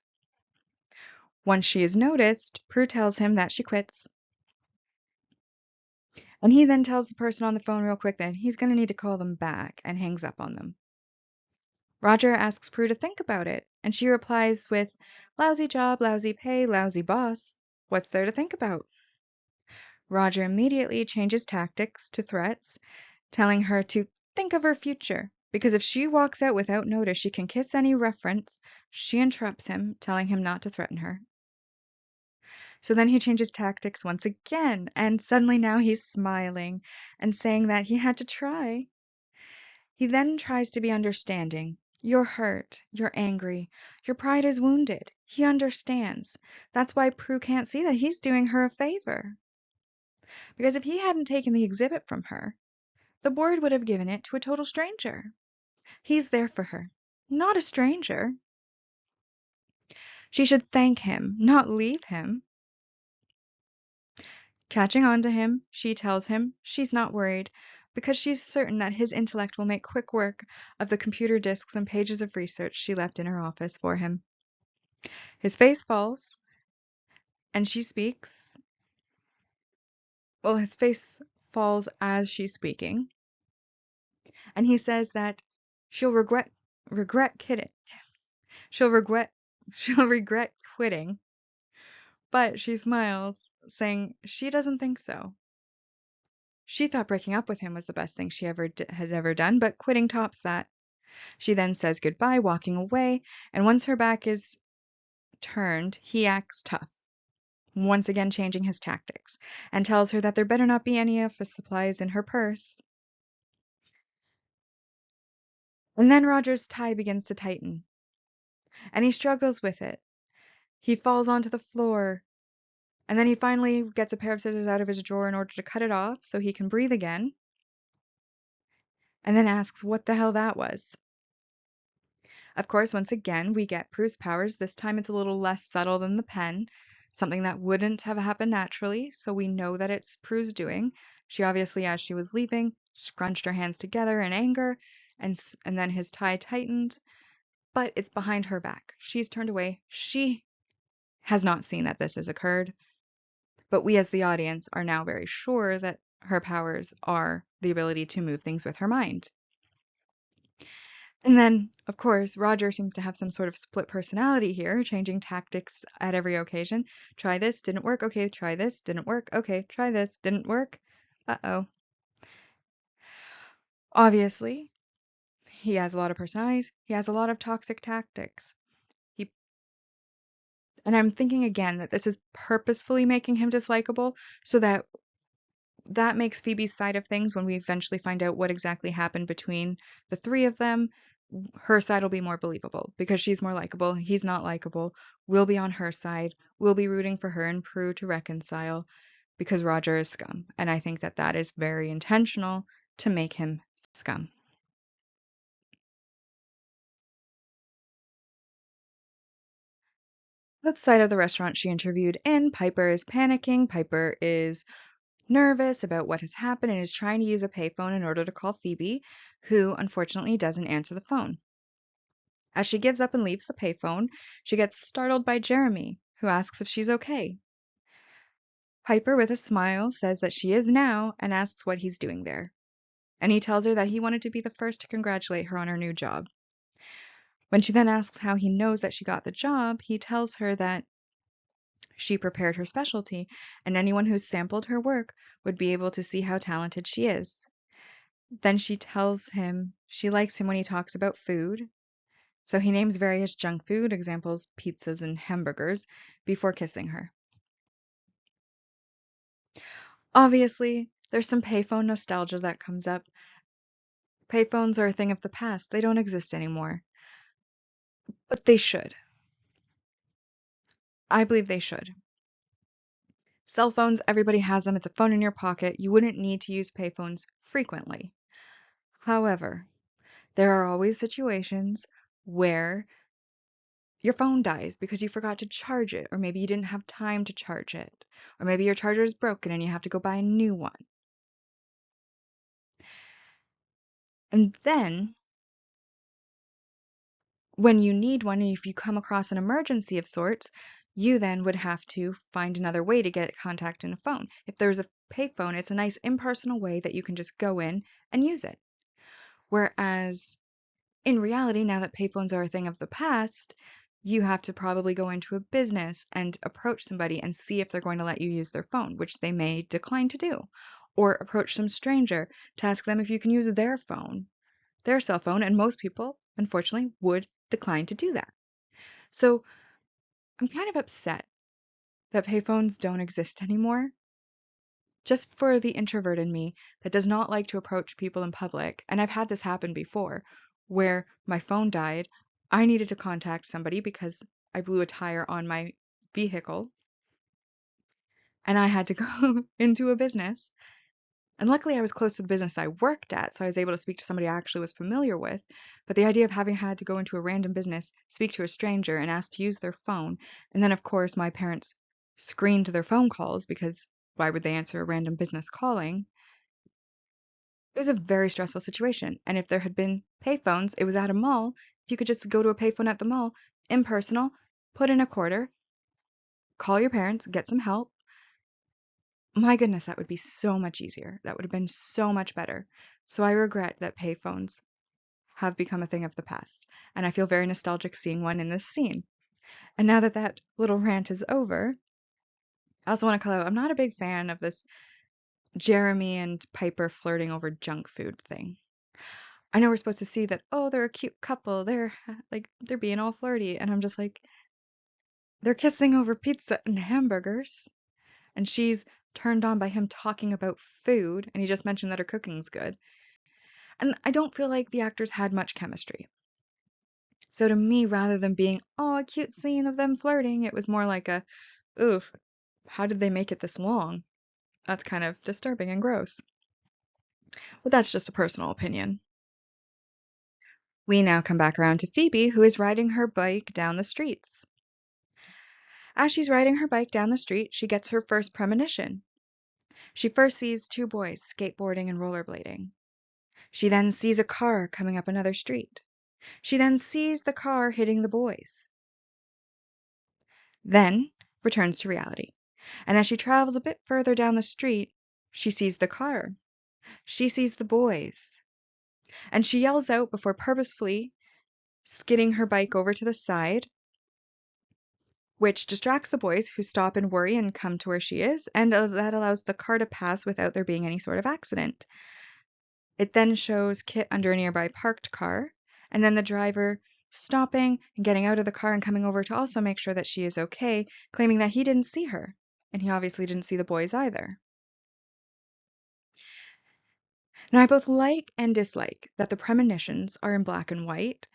Once she is noticed, Prue tells him that she quits. And he then tells the person on the phone real quick that he's going to need to call them back and hangs up on them. Roger asks Prue to think about it, and she replies with, "Lousy job, lousy pay, lousy boss. What's there to think about?" Roger immediately changes tactics to threats, telling her to think of her future, because if she walks out without notice, she can kiss any reference. She interrupts him, telling him not to threaten her. So then he changes tactics once again, and suddenly now he's smiling and saying that he had to try. He then tries to be understanding. You're hurt. You're angry. Your pride is wounded. He understands. That's why Prue can't see that he's doing her a favor. Because if he hadn't taken the exhibit from her, the board would have given it to a total stranger. He's there for her, not a stranger. She should thank him, not leave him. Catching on to him, she tells him she's not worried because she's certain that his intellect will make quick work of the computer disks and pages of research she left in her office for him. His face falls, and she speaks. Well, his face falls as she's speaking, and he says that she'll regret kidding. She'll regret she'll regret quitting, but she smiles, saying she doesn't think so. She thought breaking up with him was the best thing she has ever done, but quitting tops that. She then says goodbye, walking away, and once her back is turned, he acts tough, once again changing his tactics, and tells her that there better not be any office supplies in her purse. And then Roger's tie begins to tighten, and he struggles with it. He falls onto the floor, and then he finally gets a pair of scissors out of his drawer in order to cut it off so he can breathe again, and then asks what the hell that was. Of course, once again, we get Prue's powers. This time it's a little less subtle than the pen, something that wouldn't have happened naturally, so we know that it's Prue's doing. She obviously, as she was leaving, scrunched her hands together in anger, and then his tie tightened, but it's behind her back. She's turned away. She has not seen that this has occurred, but we as the audience are now very sure that her powers are the ability to move things with her mind. And then, of course, Roger seems to have some sort of split personality here, changing tactics at every occasion. Try this, didn't work. Okay, try this, didn't work. Okay, try this, didn't work. Uh-oh. Obviously, he has a lot of personalities. He has a lot of toxic tactics. He and I'm thinking again that this is purposefully making him dislikable so that makes Phoebe's side of things when we eventually find out what exactly happened between the three of them. Her side will be more believable because she's more likable. He's not likable. We'll be on her side. We'll be rooting for her and Prue to reconcile because Roger is scum. And I think that that is very intentional to make him scum. Outside of the restaurant she interviewed in, Piper is panicking. Piper is nervous about what has happened and is trying to use a payphone in order to call Phoebe, who unfortunately doesn't answer the phone. As she gives up and leaves the payphone, she gets startled by Jeremy, who asks if she's okay. Piper, with a smile, says that she is now and asks what he's doing there. And he tells her that he wanted to be the first to congratulate her on her new job. When she then asks how he knows that she got the job, he tells her that she prepared her specialty, and anyone who sampled her work would be able to see how talented she is. Then she tells him she likes him when he talks about food, so he names various junk food, examples pizzas and hamburgers, before kissing her. Obviously, there's some payphone nostalgia that comes up. Payphones are a thing of the past. They don't exist anymore. But they should. I believe they should. Cell phones, everybody has them. It's a phone in your pocket. You wouldn't need to use payphones frequently. However, there are always situations where your phone dies because you forgot to charge it, or maybe you didn't have time to charge it, or maybe your charger is broken and you have to go buy a new one. And then, when you need one, if you come across an emergency of sorts, you then would have to find another way to get contact in a phone. If there's a payphone, it's a nice impersonal way that you can just go in and use it. Whereas in reality, now that payphones are a thing of the past, you have to probably go into a business and approach somebody and see if they're going to let you use their phone, which they may decline to do. Or approach some stranger to ask them if you can use their phone, their cell phone, and most people, unfortunately, would decline to do that. So I'm kind of upset that payphones don't exist anymore. Just for the introvert in me that does not like to approach people in public, and I've had this happen before, where my phone died, I needed to contact somebody because I blew a tire on my vehicle, and I had to go into a business. And luckily, I was close to the business I worked at, so I was able to speak to somebody I actually was familiar with. But the idea of having had to go into a random business, speak to a stranger, and ask to use their phone, and then, of course, my parents screened their phone calls because why would they answer a random business calling? It was a very stressful situation. And if there had been payphones, it was at a mall. If you could just go to a payphone at the mall, impersonal, put in a quarter, call your parents, get some help. My goodness, that would be so much easier. That would have been so much better. So I regret that payphones have become a thing of the past. And I feel very nostalgic seeing one in this scene. And now that that little rant is over, I also want to call out I'm not a big fan of this Jeremy and Piper flirting over junk food thing. I know we're supposed to see that, oh, they're a cute couple. They're like, they're being all flirty. And I'm just like, they're kissing over pizza and hamburgers. And she's turned on by him talking about food. And he just mentioned that her cooking's good. And I don't feel like the actors had much chemistry. So to me, rather than being, oh, a cute scene of them flirting, it was more like a, ooh, how did they make it this long? That's kind of disturbing and gross. But that's just a personal opinion. We now come back around to Phoebe, who is riding her bike down the streets. As she's riding her bike down the street, she gets her first premonition. She first sees two boys skateboarding and rollerblading. She then sees a car coming up another street. She then sees the car hitting the boys. Then returns to reality. And as she travels a bit further down the street, she sees the car. She sees the boys. And she yells out before purposefully skidding her bike over to the side, which distracts the boys, who stop and worry and come to where she is, and that allows the car to pass without there being any sort of accident. It then shows Kit under a nearby parked car, and then the driver stopping and getting out of the car and coming over to also make sure that she is okay, claiming that he didn't see her, and he obviously didn't see the boys either. Now, I both like and dislike that the premonitions are in black and white.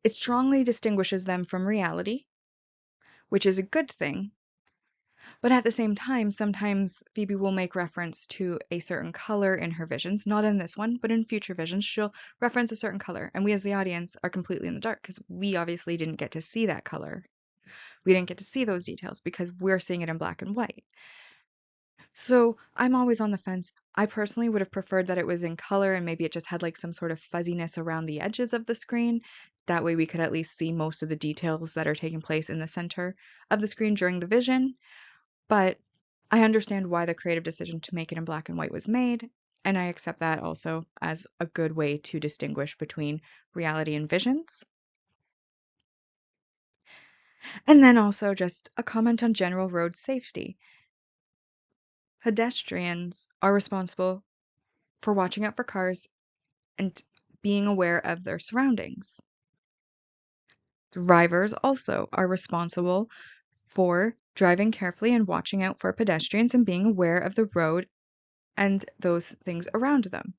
It strongly distinguishes them from reality, which is a good thing. But at the same time, sometimes Phoebe will make reference to a certain color in her visions, not in this one, but in future visions, she'll reference a certain color. And we as the audience are completely in the dark because we obviously didn't get to see that color. We didn't get to see those details because we're seeing it in black and white. So I'm always on the fence. I personally would have preferred that it was in color and maybe it just had like some sort of fuzziness around the edges of the screen. That way we could at least see most of the details that are taking place in the center of the screen during the vision. But I understand why the creative decision to make it in black and white was made, and I accept that also as a good way to distinguish between reality and visions. And then also just a comment on general road safety. Pedestrians are responsible for watching out for cars and being aware of their surroundings. Drivers also are responsible for driving carefully and watching out for pedestrians and being aware of the road and those things around them.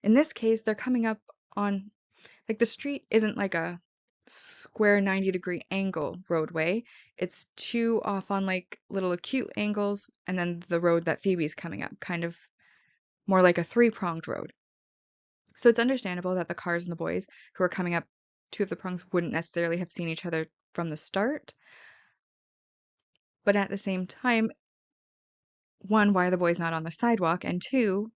In this case, they're coming up on, like, the street isn't like a square 90-degree angle roadway. It's two off on like little acute angles, and then the road that Phoebe's coming up, kind of more like a three-pronged road. So it's understandable that the cars and the boys who are coming up two of the prongs wouldn't necessarily have seen each other from the start. But at the same time, one, why are the boys not on the sidewalk? And two,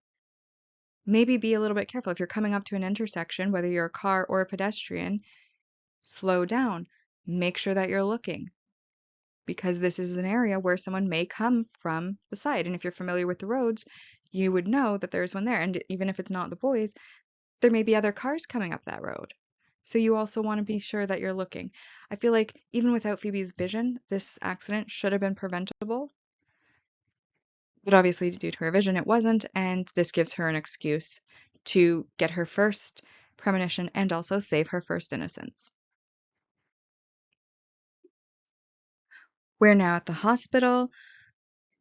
maybe be a little bit careful. If you're coming up to an intersection, whether you're a car or a pedestrian, slow down. Make sure that you're looking, because this is an area where someone may come from the side. And if you're familiar with the roads, you would know that there's one there. And even if it's not the boys, there may be other cars coming up that road. So you also want to be sure that you're looking. I feel like even without Phoebe's vision, this accident should have been preventable. But obviously, due to her vision, it wasn't. And this gives her an excuse to get her first premonition and also save her first innocence. We're now at the hospital,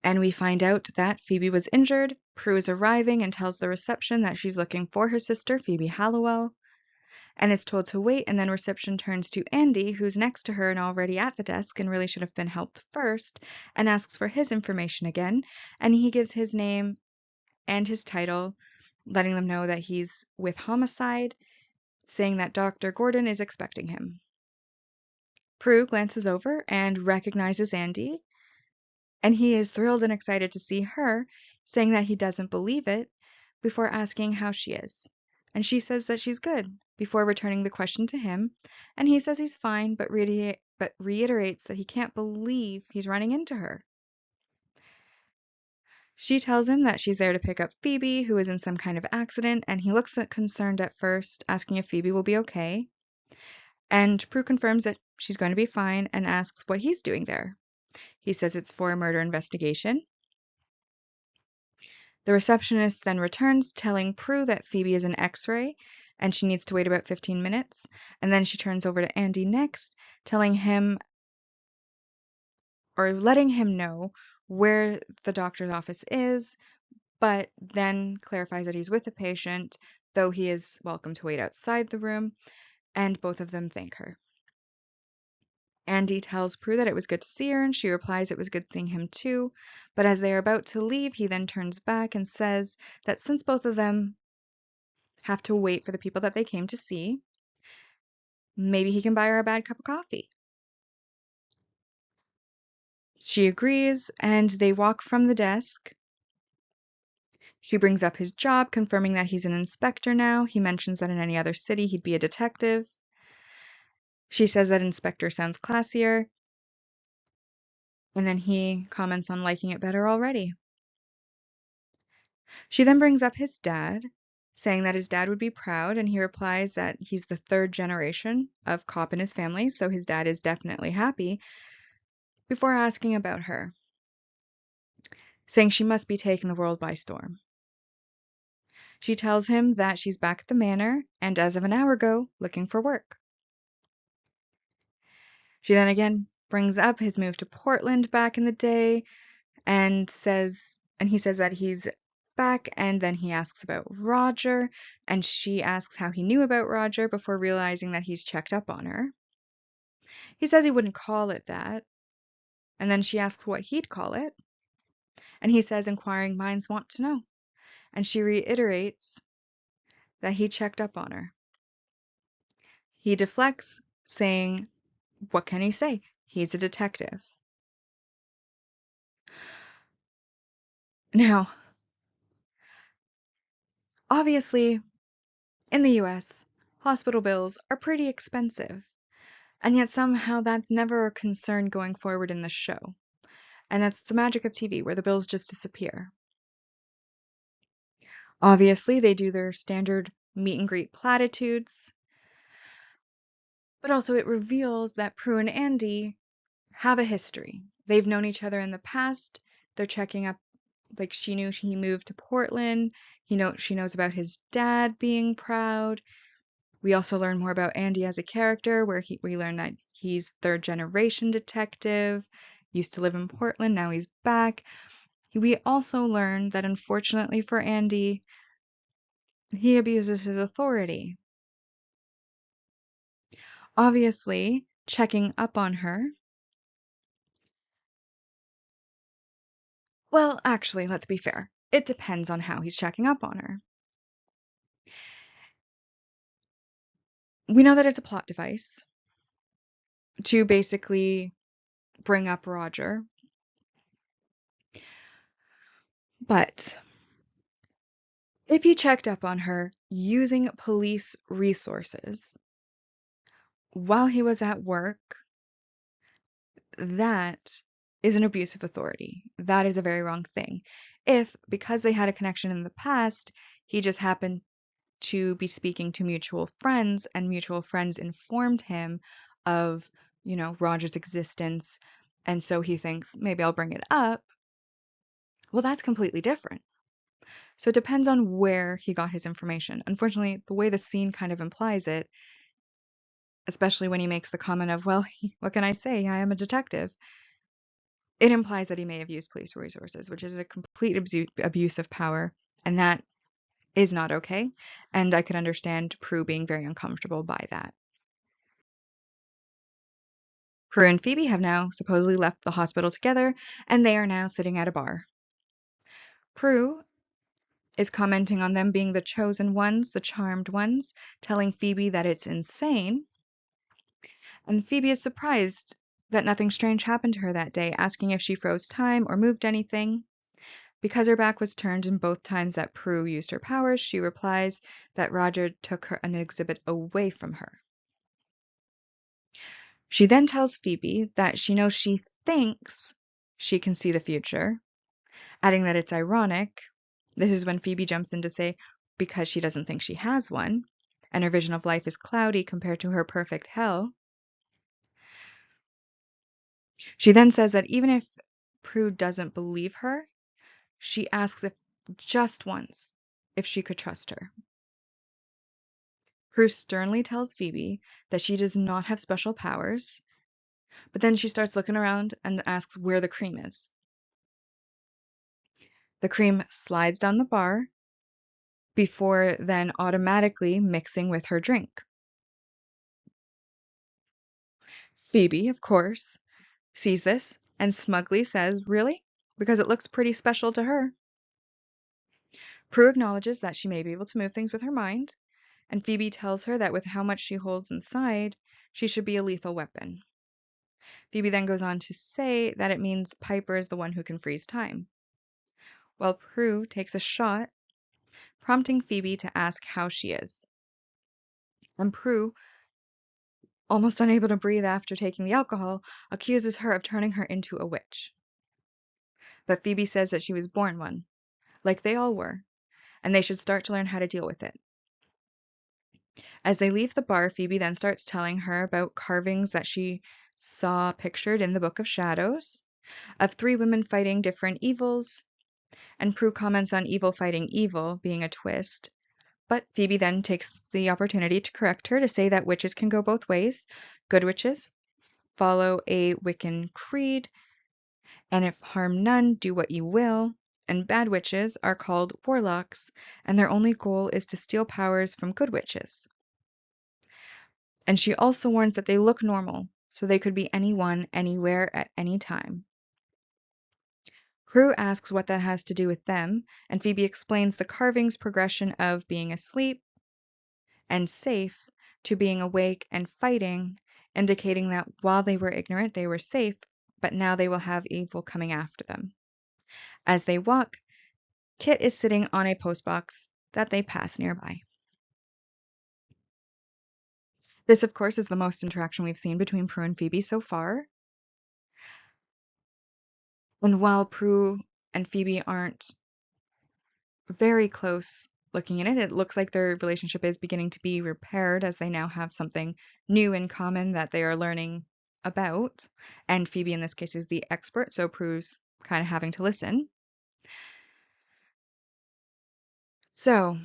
and we find out that Phoebe was injured. Prue is arriving and tells the reception that she's looking for her sister, Phoebe Hallowell, and is told to wait. And then reception turns to Andy, who's next to her and already at the desk and really should have been helped first, and asks for his information again. And he gives his name and his title, letting them know that he's with homicide, saying that Dr. Gordon is expecting him. Prue glances over and recognizes Andy, and he is thrilled and excited to see her, saying that he doesn't believe it, before asking how she is. And she says that she's good, before returning the question to him, and he says he's fine, but reiterates that he can't believe he's running into her. She tells him that she's there to pick up Phoebe, who is in some kind of accident, and he looks concerned at first, asking if Phoebe will be okay. And Prue confirms that she's going to be fine and asks what he's doing there. He says it's for a murder investigation. The receptionist then returns, telling Prue that Phoebe is an X-ray and she needs to wait about 15 minutes. And then she turns over to Andy next, telling him, or letting him know, where the doctor's office is, but then clarifies that he's with a patient though he is welcome to wait outside the room, and both of them thank her. Andy tells Prue that it was good to see her, and she replies it was good seeing him too. But as they are about to leave, he then turns back and says that since both of them have to wait for the people that they came to see, maybe he can buy her a bad cup of coffee. She agrees, and they walk from the desk. She brings up his job, confirming that he's an inspector now. He mentions that in any other city he'd be a detective. She says that inspector sounds classier, and then he comments on liking it better already. She then brings up his dad, saying that his dad would be proud, and he replies that he's the third generation of cop in his family, so his dad is definitely happy, before asking about her, saying she must be taking the world by storm. She tells him that she's back at the manor, and as of an hour ago, looking for work. She then again brings up his move to Portland back in the day, and he says that he's back, and then he asks about Roger, and she asks how he knew about Roger before realizing that he's checked up on her. He says he wouldn't call it that, and then she asks what he'd call it, and he says inquiring minds want to know, and she reiterates that he checked up on her. He deflects, saying, what can he say? He's a detective. Now, obviously, in the US, hospital bills are pretty expensive, and yet somehow that's never a concern going forward in the show. And that's the magic of TV, where the bills just disappear. Obviously, they do their standard meet and greet platitudes, but also it reveals that Prue and Andy have a history. They've known each other in the past. They're checking up, like she knew he moved to Portland. She knows about his dad being proud. We also learn more about Andy as a character, where we learn that he's third generation detective, used to live in Portland, now he's back. We also learn that unfortunately for Andy, he abuses his authority. Obviously, checking up on her. Well, actually, let's be fair. It depends on how he's checking up on her. We know that it's a plot device to basically bring up Roger. But if he checked up on her using police resources while he was at work, that is an abuse of authority. That is a very wrong thing. If, because they had a connection in the past, he just happened to be speaking to mutual friends and mutual friends informed him of, Roger's existence, and so he thinks maybe I'll bring it up, well, that's completely different. So it depends on where he got his information. Unfortunately, the way the scene kind of implies it, especially when he makes the comment of, well, what can I say? I am a detective. It implies that he may have used police resources, which is a complete abuse of power, and that is not okay. And I could understand Prue being very uncomfortable by that. Prue and Phoebe have now supposedly left the hospital together, and they are now sitting at a bar. Prue is commenting on them being the chosen ones, the charmed ones, telling Phoebe that it's insane. And Phoebe is surprised that nothing strange happened to her that day, asking if she froze time or moved anything. Because her back was turned in both times that Prue used her powers, she replies that Roger took an exhibit away from her. She then tells Phoebe that she knows she thinks she can see the future, adding that it's ironic. This is when Phoebe jumps in to say because she doesn't think she has one, and her vision of life is cloudy compared to her perfect hell. She then says that even if Prue doesn't believe her, she asks if just once if she could trust her. Prue sternly tells Phoebe that she does not have special powers, but then she starts looking around and asks where the cream is. The cream slides down the bar before then automatically mixing with her drink. Phoebe, of course, sees this and smugly says, "Really?" because it looks pretty special to her. Prue acknowledges that she may be able to move things with her mind, and Phoebe tells her that with how much she holds inside, she should be a lethal weapon. Phoebe then goes on to say that it means Piper is the one who can freeze time. While Prue takes a shot, prompting Phoebe to ask how she is. And Prue, almost unable to breathe after taking the alcohol, accuses her of turning her into a witch. But Phoebe says that she was born one, like they all were, and they should start to learn how to deal with it. As they leave the bar, Phoebe then starts telling her about carvings that she saw pictured in the Book of Shadows, of three women fighting different evils, and Prue comments on evil fighting evil being a twist. But Phoebe then takes the opportunity to correct her to say that witches can go both ways. Good witches follow a Wiccan creed, and if harm none, do what you will. And bad witches are called warlocks, and their only goal is to steal powers from good witches. And she also warns that they look normal, so they could be anyone, anywhere, at any time. Prue asks what that has to do with them, and Phoebe explains the carving's progression of being asleep and safe to being awake and fighting, indicating that while they were ignorant, they were safe, but now they will have evil coming after them. As they walk, Kit is sitting on a postbox that they pass nearby. This, of course, is the most interaction we've seen between Prue and Phoebe so far. And while Prue and Phoebe aren't very close looking at it, it looks like their relationship is beginning to be repaired as they now have something new in common that they are learning about. And Phoebe, in this case, is the expert, so Prue's kind of having to listen. So,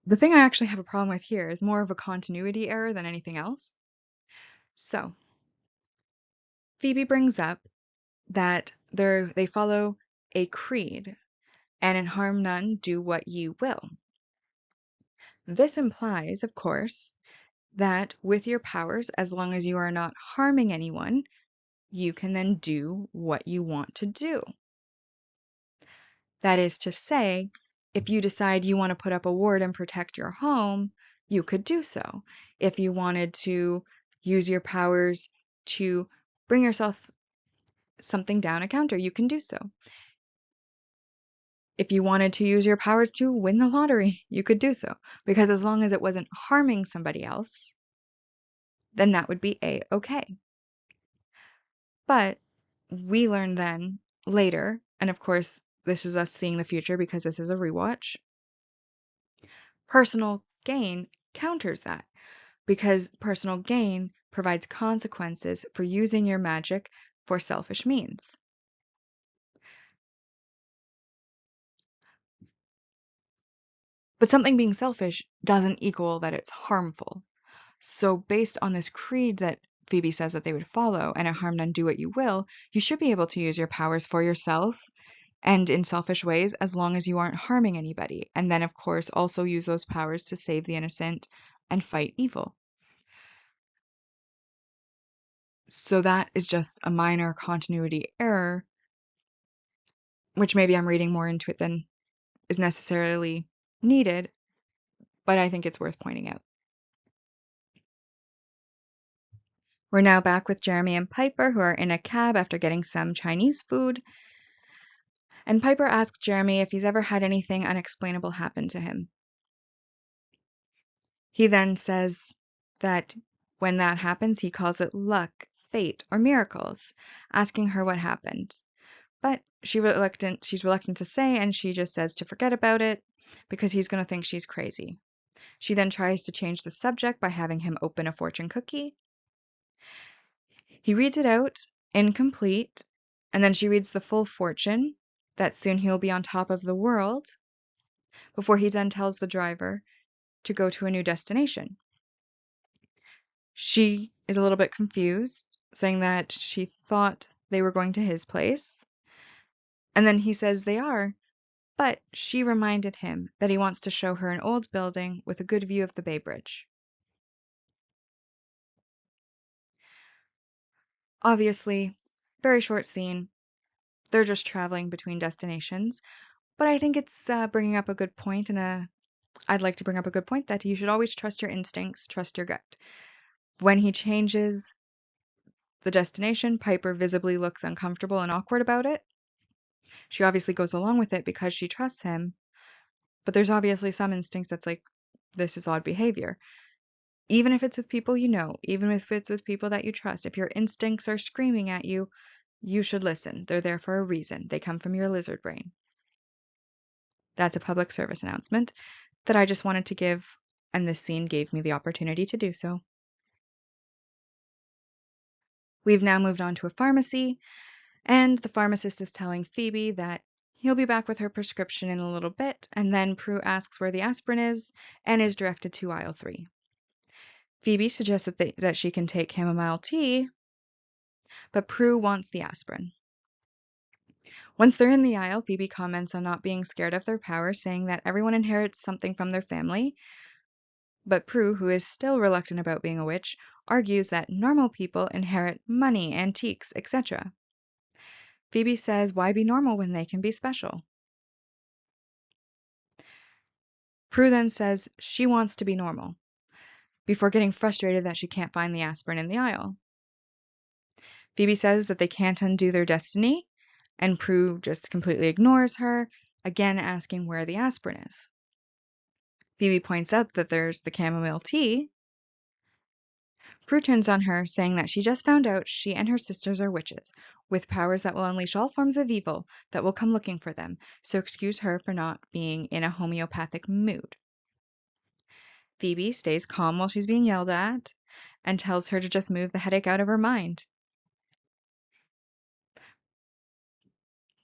the thing I actually have a problem with here is more of a continuity error than anything else. So, Phoebe brings up that they follow a creed, and in harm none, do what you will. This implies, of course, that with your powers, as long as you are not harming anyone, you can then do what you want to do. That is to say, if you decide you want to put up a ward and protect your home, you could do so. If you wanted to use your powers to bring yourself something down a counter, you can do so. If you wanted to use your powers to win the lottery, you could do so. Because as long as it wasn't harming somebody else, then that would be A-okay. But we learn then later, and of course, this is us seeing the future because this is a rewatch. Personal gain counters that because personal gain provides consequences for using your magic for selfish means. But something being selfish doesn't equal that it's harmful. So, based on this creed that Phoebe says that they would follow, and a harm none, do what you will, you should be able to use your powers for yourself and in selfish ways as long as you aren't harming anybody. And then, of course, also use those powers to save the innocent and fight evil. So that is just a minor continuity error, which maybe I'm reading more into it than is necessarily needed, but I think it's worth pointing out. We're now back with Jeremy and Piper, who are in a cab after getting some Chinese food. And Piper asks Jeremy if he's ever had anything unexplainable happen to him. He then says that when that happens, he calls it luck, fate, or miracles, asking her what happened. But she's reluctant to say, and she just says to forget about it because he's going to think she's crazy. She then tries to change the subject by having him open a fortune cookie. He reads it out, incomplete, and then she reads the full fortune, that soon he'll be on top of the world, before he then tells the driver to go to a new destination. She is a little bit confused, saying that she thought they were going to his place. And then he says they are, but she reminded him that he wants to show her an old building with a good view of the Bay Bridge. Obviously, very short scene. They're just traveling between destinations, but I think it's bringing up a good point, and I'd like to bring up a good point that you should always trust your instincts, trust your gut. When he changes the destination, Piper visibly looks uncomfortable and awkward about it. She obviously goes along with it because she trusts him, but there's obviously some instinct that's like, this is odd behavior. Even if it's with people you know, even if it's with people that you trust, if your instincts are screaming at you, you should listen. They're there for a reason. They come from your lizard brain. That's a public service announcement that I just wanted to give, and this scene gave me the opportunity to do so. We've now moved on to a pharmacy, and the pharmacist is telling Phoebe that he'll be back with her prescription in a little bit, and then Prue asks where the aspirin is and is directed to aisle 3. Phoebe suggests that she can take chamomile tea, but Prue wants the aspirin. Once they're in the aisle, Phoebe comments on not being scared of their power, saying that everyone inherits something from their family, but Prue, who is still reluctant about being a witch, argues that normal people inherit money, antiques, etc. Phoebe says, why be normal when they can be special? Prue then says she wants to be normal, before getting frustrated that she can't find the aspirin in the aisle. Phoebe says that they can't undo their destiny, and Prue just completely ignores her, again asking where the aspirin is. Phoebe points out that there's the chamomile tea. Prue turns on her, saying that she just found out she and her sisters are witches, with powers that will unleash all forms of evil that will come looking for them, so excuse her for not being in a homeopathic mood. Phoebe stays calm while she's being yelled at, and tells her to just move the headache out of her mind.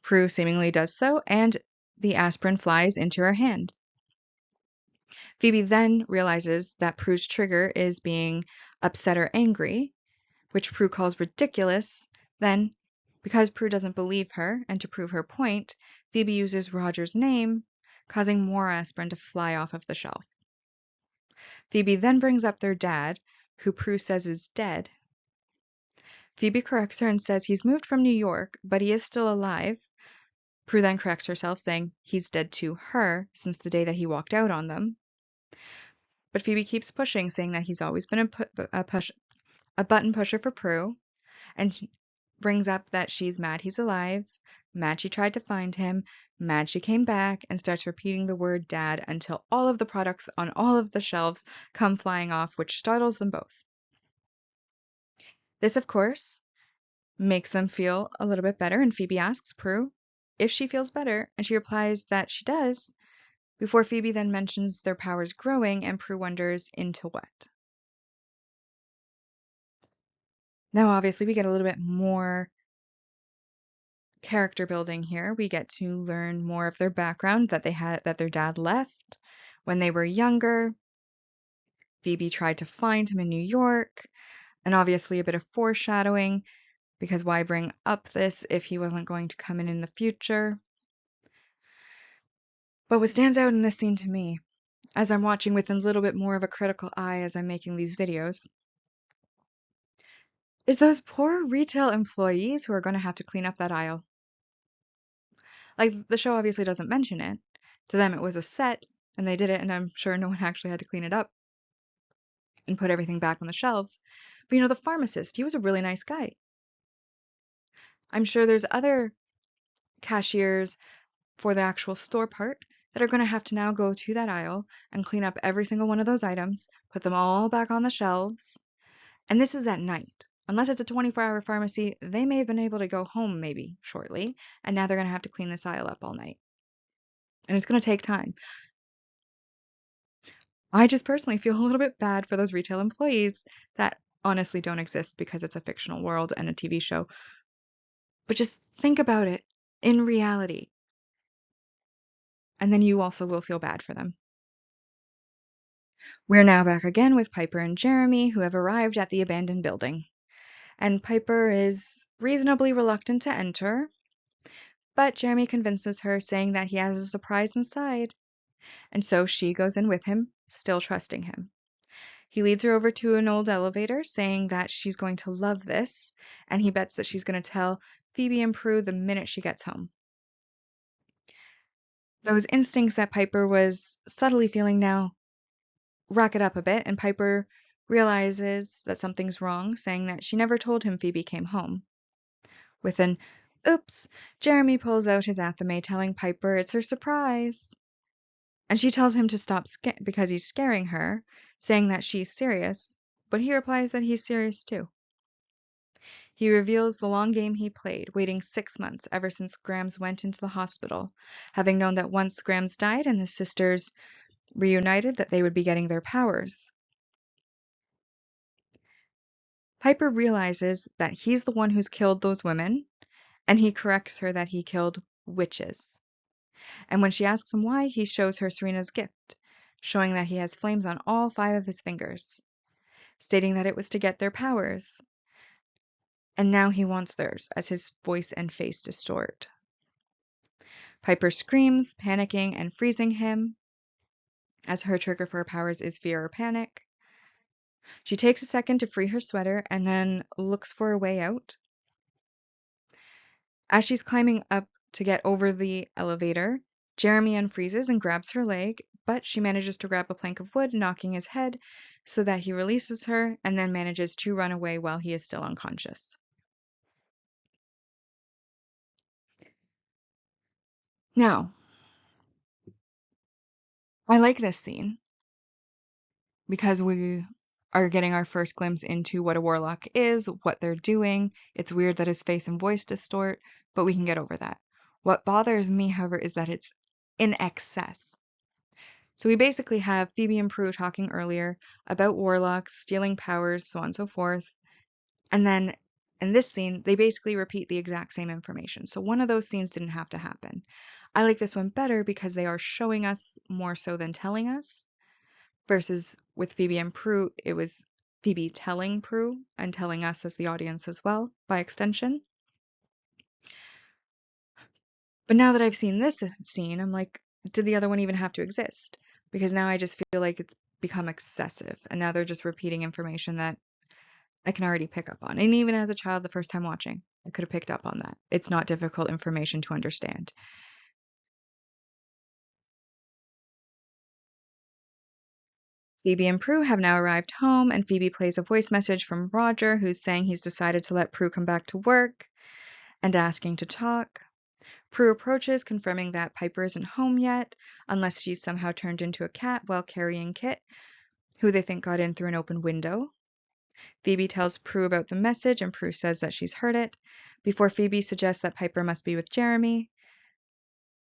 Prue seemingly does so, and the aspirin flies into her hand. Phoebe then realizes that Prue's trigger is being upset or angry, which Prue calls ridiculous. Then, because Prue doesn't believe her, and to prove her point, Phoebe uses Roger's name, causing more aspirin to fly off of the shelf. Phoebe then brings up their dad, who Prue says is dead. Phoebe corrects her and says he's moved from New York, but he is still alive. Prue then corrects herself, saying he's dead to her since the day that he walked out on them. But Phoebe keeps pushing, saying that he's always been a button pusher for Prue, and brings up that she's mad he's alive, mad she tried to find him, mad she came back, and starts repeating the word dad until all of the products on all of the shelves come flying off, which startles them both. This, of course, makes them feel a little bit better, and Phoebe asks Prue if she feels better, and she replies that she does, before Phoebe then mentions their powers growing, and Prue wonders into what. Now, obviously, we get a little bit more character building here. We get to learn more of their background, that their dad left when they were younger. Phoebe tried to find him in New York, and obviously a bit of foreshadowing, because why bring up this if he wasn't going to come in the future? But what stands out in this scene to me, as I'm watching with a little bit more of a critical eye as I'm making these videos, is those poor retail employees who are going to have to clean up that aisle. Like, the show obviously doesn't mention it. To them, it was a set, and they did it, and I'm sure no one actually had to clean it up and put everything back on the shelves. But the pharmacist, he was a really nice guy. I'm sure there's other cashiers for the actual store part that are going to have to now go to that aisle and clean up every single one of those items, put them all back on the shelves. And this is at night. Unless it's a 24-hour pharmacy, they may have been able to go home maybe shortly, and now they're going to have to clean this aisle up all night. And it's going to take time. I just personally feel a little bit bad for those retail employees that honestly don't exist because it's a fictional world and a TV show. But just think about it in reality. And then you also will feel bad for them. We're now back again with Piper and Jeremy, who have arrived at the abandoned building. And Piper is reasonably reluctant to enter, But Jeremy convinces her, saying that he has a surprise inside. And so she goes in with him, still trusting him. He leads her over to an old elevator, saying that she's going to love this, and he bets that she's going to tell Phoebe and Prue the minute she gets home. Those instincts that Piper was subtly feeling now rack it up a bit, and Piper realizes that something's wrong, saying that she never told him Phoebe came home. With an oops, Jeremy pulls out his athame, telling Piper it's her surprise. And she tells him to stop because he's scaring her, saying that she's serious, but he replies that he's serious too. He reveals the long game he played, waiting 6 months ever since Grams went into the hospital, having known that once Grams died and his sisters reunited that they would be getting their powers. Piper realizes that he's the one who's killed those women, and he corrects her that he killed witches. And when she asks him why, he shows her Serena's gift, showing that he has flames on all 5 of his fingers, stating that it was to get their powers. And now he wants theirs, as his voice and face distort. Piper screams, panicking and freezing him, as her trigger for her powers is fear or panic. She takes a second to free her sweater and then looks for a way out. As she's climbing up to get over the elevator, Jeremy unfreezes and grabs her leg, but she manages to grab a plank of wood, knocking his head so that he releases her and then manages to run away while he is still unconscious. Now, I like this scene because we are getting our first glimpse into what a warlock is, what they're doing. It's weird that his face and voice distort, but we can get over that. What bothers me, however, is that it's in excess. So we basically have Phoebe and Prue talking earlier about warlocks, stealing powers, so on and so forth. And then in this scene, they basically repeat the exact same information. So one of those scenes didn't have to happen. I like this one better because they are showing us more so than telling us. Versus with Phoebe and Prue, it was Phoebe telling Prue and telling us as the audience as well, by extension. But now that I've seen this scene, I'm like, did the other one even have to exist? Because now I just feel like it's become excessive, and now they're just repeating information that I can already pick up on. And even as a child, the first time watching, I could have picked up on that. It's not difficult information to understand. Phoebe and Prue have now arrived home, and Phoebe plays a voice message from Roger, who's saying he's decided to let Prue come back to work and asking to talk. Prue approaches, confirming that Piper isn't home yet, unless she's somehow turned into a cat while carrying Kit, who they think got in through an open window. Phoebe tells Prue about the message, and Prue says that she's heard it, before Phoebe suggests that Piper must be with Jeremy.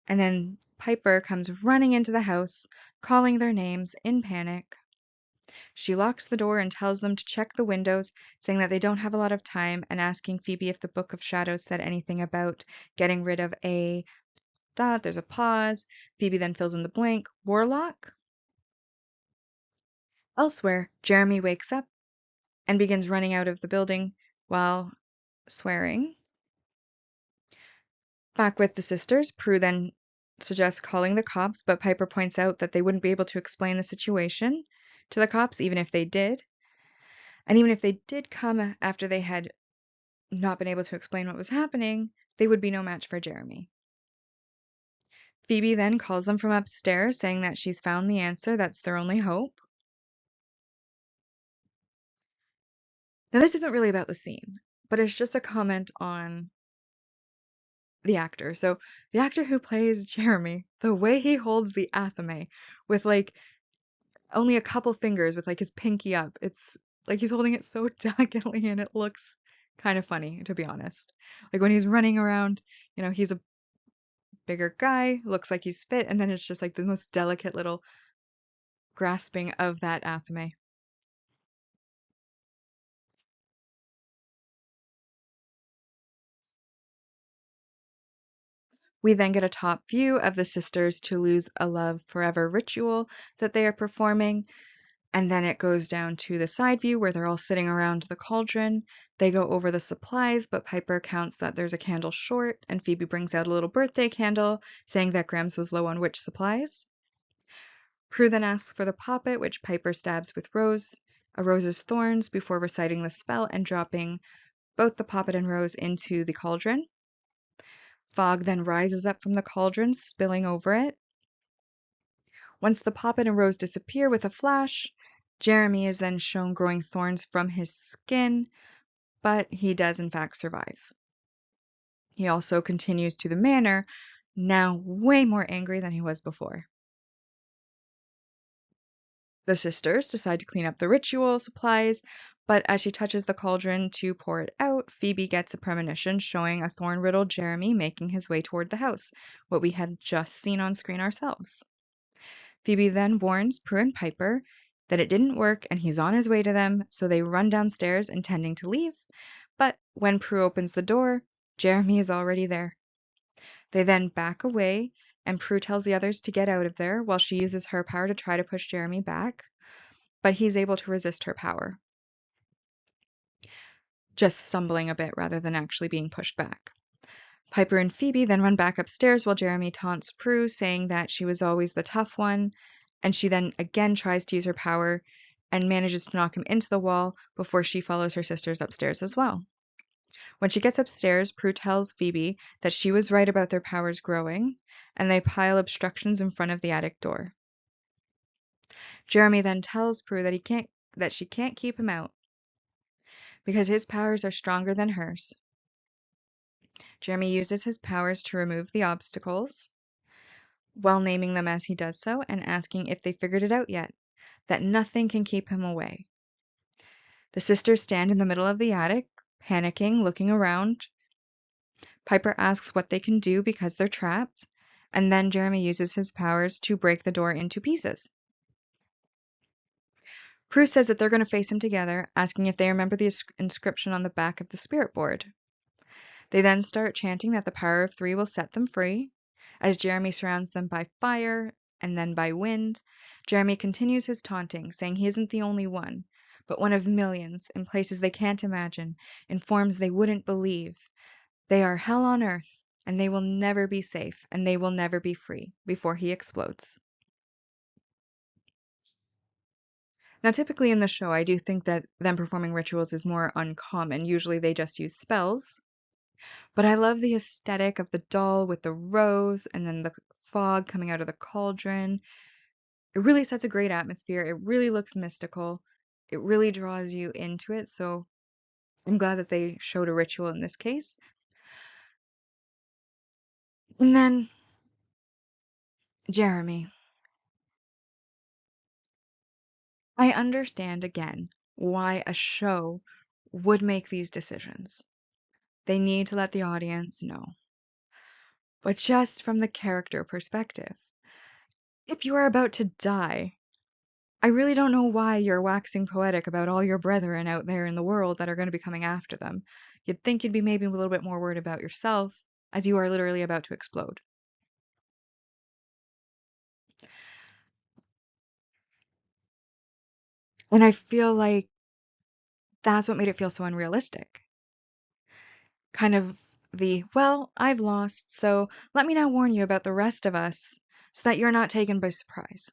And then Piper comes running into the house, calling their names in panic. She locks the door and tells them to check the windows, saying that they don't have a lot of time, and asking Phoebe if the Book of Shadows said anything about getting rid of a dot. There's a pause. Phoebe then fills in the blank. Warlock? Elsewhere, Jeremy wakes up and begins running out of the building while swearing. Back with the sisters, Prue then suggests calling the cops, but Piper points out that they wouldn't be able to explain the situation to the cops, even if they did. And even if they did come after they had not been able to explain what was happening, they would be no match for Jeremy. Phoebe then calls them from upstairs, saying that she's found the answer, that's their only hope. Now, this isn't really about the scene, but it's just a comment on the actor. So, the actor who plays Jeremy, the way he holds the athame with like only a couple fingers with like his pinky up, it's like he's holding it so delicately and it looks kind of funny, to be honest. Like when he's running around, he's a bigger guy, looks like he's fit, and then it's just like the most delicate little grasping of that athame. We then get a top view of the sisters to lose a love forever ritual that they are performing. And then it goes down to the side view where they're all sitting around the cauldron. They go over the supplies, but Piper counts that there's a candle short, and Phoebe brings out a little birthday candle, saying that Grams was low on which supplies. Prue then asks for the poppet, which Piper stabs with a rose's thorns, before reciting the spell and dropping both the poppet and rose into the cauldron. Fog then rises up from the cauldron, spilling over it. Once the poppet and rose disappear with a flash, Jeremy is then shown growing thorns from his skin, but he does in fact survive. He also continues to the manor, now way more angry than he was before. The sisters decide to clean up the ritual supplies, but as she touches the cauldron to pour it out, Phoebe gets a premonition showing a thorn-riddled Jeremy making his way toward the house, what we had just seen on screen ourselves. Phoebe then warns Prue and Piper that it didn't work and he's on his way to them, so they run downstairs intending to leave, but when Prue opens the door, Jeremy is already there. They then back away, and Prue tells the others to get out of there while she uses her power to try to push Jeremy back, but he's able to resist her power, just stumbling a bit rather than actually being pushed back. Piper and Phoebe then run back upstairs while Jeremy taunts Prue, saying that she was always the tough one, and she then again tries to use her power and manages to knock him into the wall before she follows her sisters upstairs as well. When she gets upstairs, Prue tells Phoebe that she was right about their powers growing, and they pile obstructions in front of the attic door. Jeremy then tells Prue that she can't keep him out because his powers are stronger than hers. Jeremy uses his powers to remove the obstacles, while naming them as he does so and asking if they figured it out yet, that nothing can keep him away. The sisters stand in the middle of the attic, panicking, looking around. Piper asks what they can do because they're trapped, and then Jeremy uses his powers to break the door into pieces. Prue says that they're going to face him together, asking if they remember the inscription on the back of the spirit board. They then start chanting that the power of 3 will set them free. As Jeremy surrounds them by fire and then by wind, Jeremy continues his taunting, saying he isn't the only one, but one of millions in places they can't imagine, in forms they wouldn't believe. They are hell on earth, and they will never be safe, and they will never be free, before he explodes. Now, typically in the show, I do think that them performing rituals is more uncommon. Usually they just use spells. But I love the aesthetic of the doll with the rose and then the fog coming out of the cauldron. It really sets a great atmosphere. It really looks mystical. It really draws you into it. So I'm glad that they showed a ritual in this case. And then Jeremy. I understand again why a show would make these decisions. They need to let the audience know. But just from the character perspective, if you are about to die, I really don't know why you're waxing poetic about all your brethren out there in the world that are going to be coming after them. You'd think you'd be maybe a little bit more worried about yourself, as you are literally about to explode. And I feel like that's what made it feel so unrealistic. Kind of well, I've lost, so let me now warn you about the rest of us so that you're not taken by surprise.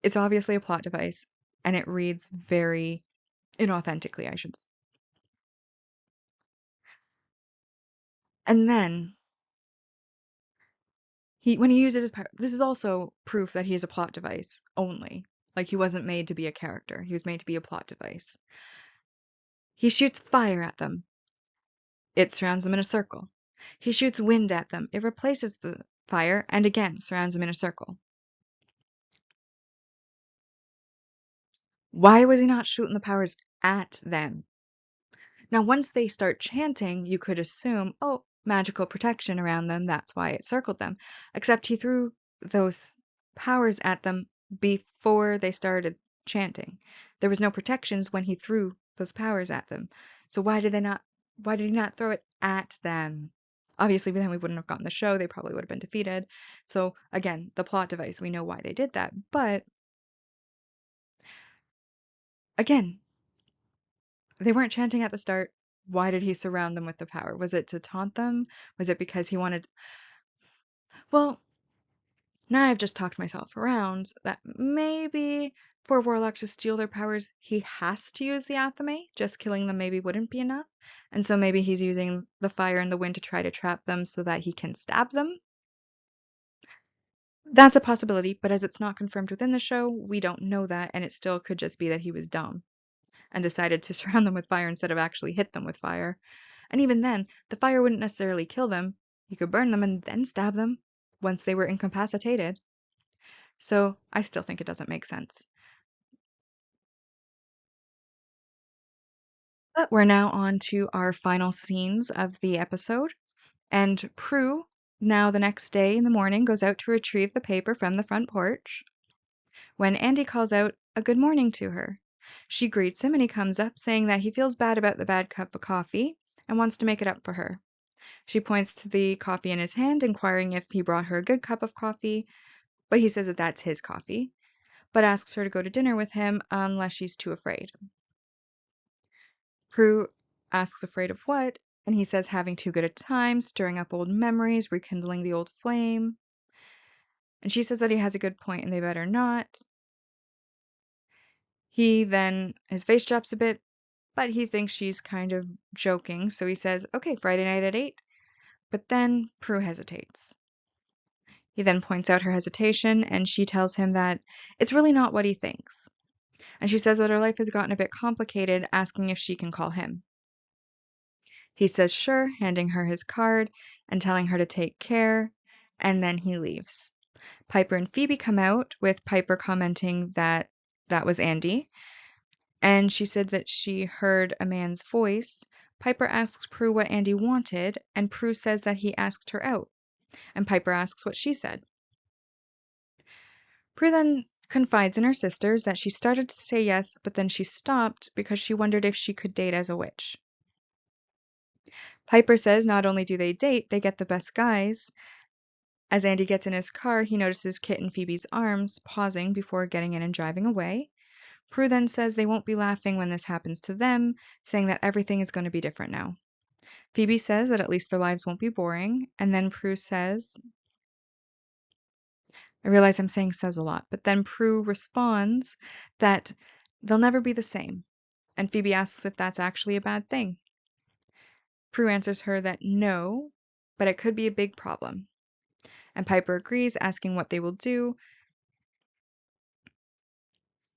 It's obviously a plot device, and it reads very inauthentically, I should say. And then when he uses his power, this is also proof that he is a plot device only. Like he wasn't made to be a character. He was made to be a plot device. He shoots fire at them. It surrounds them in a circle. He shoots wind at them. It replaces the fire and again surrounds them in a circle. Why was he not shooting the powers at them? Now, once they start chanting, you could assume, oh, magical protection around them, that's why it circled them. Except he threw those powers at them before they started chanting. There was no protections when he threw those powers at them. So why did he not throw it at them? Obviously, then we wouldn't have gotten the show. They probably would have been defeated. So again, the plot device, we know why they did that. But Again, they weren't chanting at the start. Why did he surround them with the power? Was it to taunt them? Was it because he wanted... Well, now I've just talked myself around that maybe for Warlock to steal their powers, he has to use the Athame. Just killing them maybe wouldn't be enough. And so maybe he's using the fire and the wind to try to trap them so that he can stab them. That's a possibility, but as it's not confirmed within the show, we don't know that, and it still could just be that he was dumb and decided to surround them with fire instead of actually hit them with fire. And even then, the fire wouldn't necessarily kill them. You could burn them and then stab them once they were incapacitated. So I still think it doesn't make sense. But we're now on to our final scenes of the episode. And Prue, now the next day in the morning, goes out to retrieve the paper from the front porch when Andy calls out a good morning to her. She greets him and he comes up saying that he feels bad about the bad cup of coffee and wants to make it up for her. She points to the coffee in his hand, inquiring if he brought her a good cup of coffee, but he says that that's his coffee, but asks her to go to dinner with him unless she's too afraid. Prue asks afraid of what, and he says having too good a time, stirring up old memories, rekindling the old flame. And she says that he has a good point and they better not. He then, his face drops a bit, but he thinks she's kind of joking, so he says, okay, Friday night at 8. But then Prue hesitates. He then points out her hesitation, and she tells him that it's really not what he thinks. And she says that her life has gotten a bit complicated, asking if she can call him. He says sure, handing her his card and telling her to take care, and then he leaves. Piper and Phoebe come out, with Piper commenting that that was Andy, and she said that she heard a man's voice. Piper asks Prue what Andy wanted, and Prue says that he asked her out, and Piper asks what she said. Prue then confides in her sisters that she started to say yes, but then she stopped because she wondered if she could date as a witch. Piper says not only do they date, they get the best guys. As Andy gets in his car, he notices Kit in Phoebe's arms, pausing before getting in and driving away. Prue then says they won't be laughing when this happens to them, saying that everything is going to be different now. Phoebe says that at least their lives won't be boring, and then Prue says, I realize I'm saying says a lot, but then Prue responds that they'll never be the same, and Phoebe asks if that's actually a bad thing. Prue answers her that no, but it could be a big problem. And Piper agrees, asking what they will do.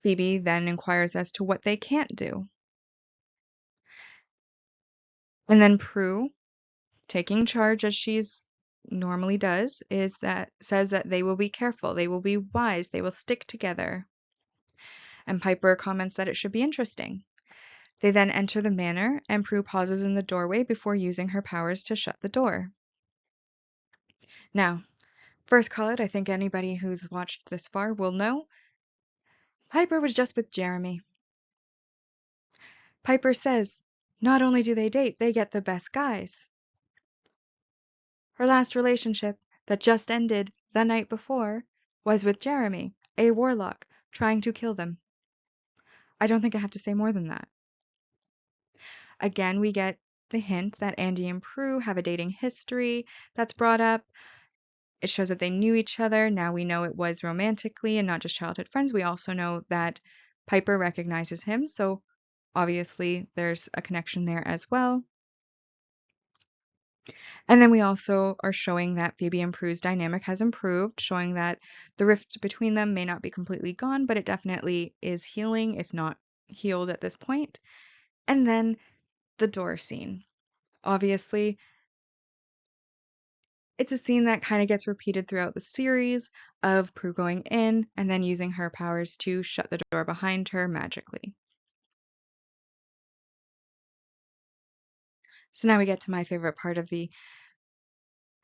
Phoebe then inquires as to what they can't do. And then Prue, taking charge as she's normally does, says that they will be careful, they will be wise, they will stick together. And Piper comments that it should be interesting. They then enter the manor, and Prue pauses in the doorway before using her powers to shut the door. Now, first call it, I think anybody who's watched this far will know, Piper was just with Jeremy. Piper says, not only do they date, they get the best guys. Her last relationship, that just ended the night before, was with Jeremy, a warlock, trying to kill them. I don't think I have to say more than that. Again, we get the hint that Andy and Prue have a dating history that's brought up. It shows that they knew each other. Now we know it was romantically and not just childhood friends. We also know that Piper recognizes him, so obviously there's a connection there as well. And then we also are showing that Phoebe and Prue's dynamic has improved, showing that the rift between them may not be completely gone, but it definitely is healing, if not healed at this point. And then the door scene. Obviously, it's a scene that kind of gets repeated throughout the series of Prue going in and then using her powers to shut the door behind her magically. So now we get to my favorite part of the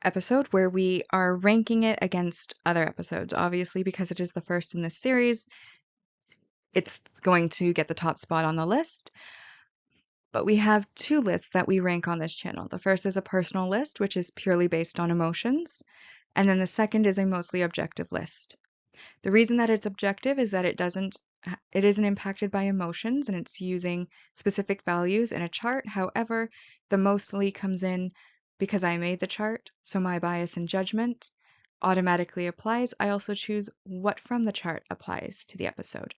episode where we are ranking it against other episodes. Obviously, because it is the first in this series, it's going to get the top spot on the list. But we have two lists that we rank on this channel. The first is a personal list, which is purely based on emotions. And then the second is a mostly objective list. The reason that it's objective is that it doesn't it isn't impacted by emotions and it's using specific values in a chart. However, the mostly comes in because I made the chart, so my bias and judgment automatically applies. I also choose what from the chart applies to the episode.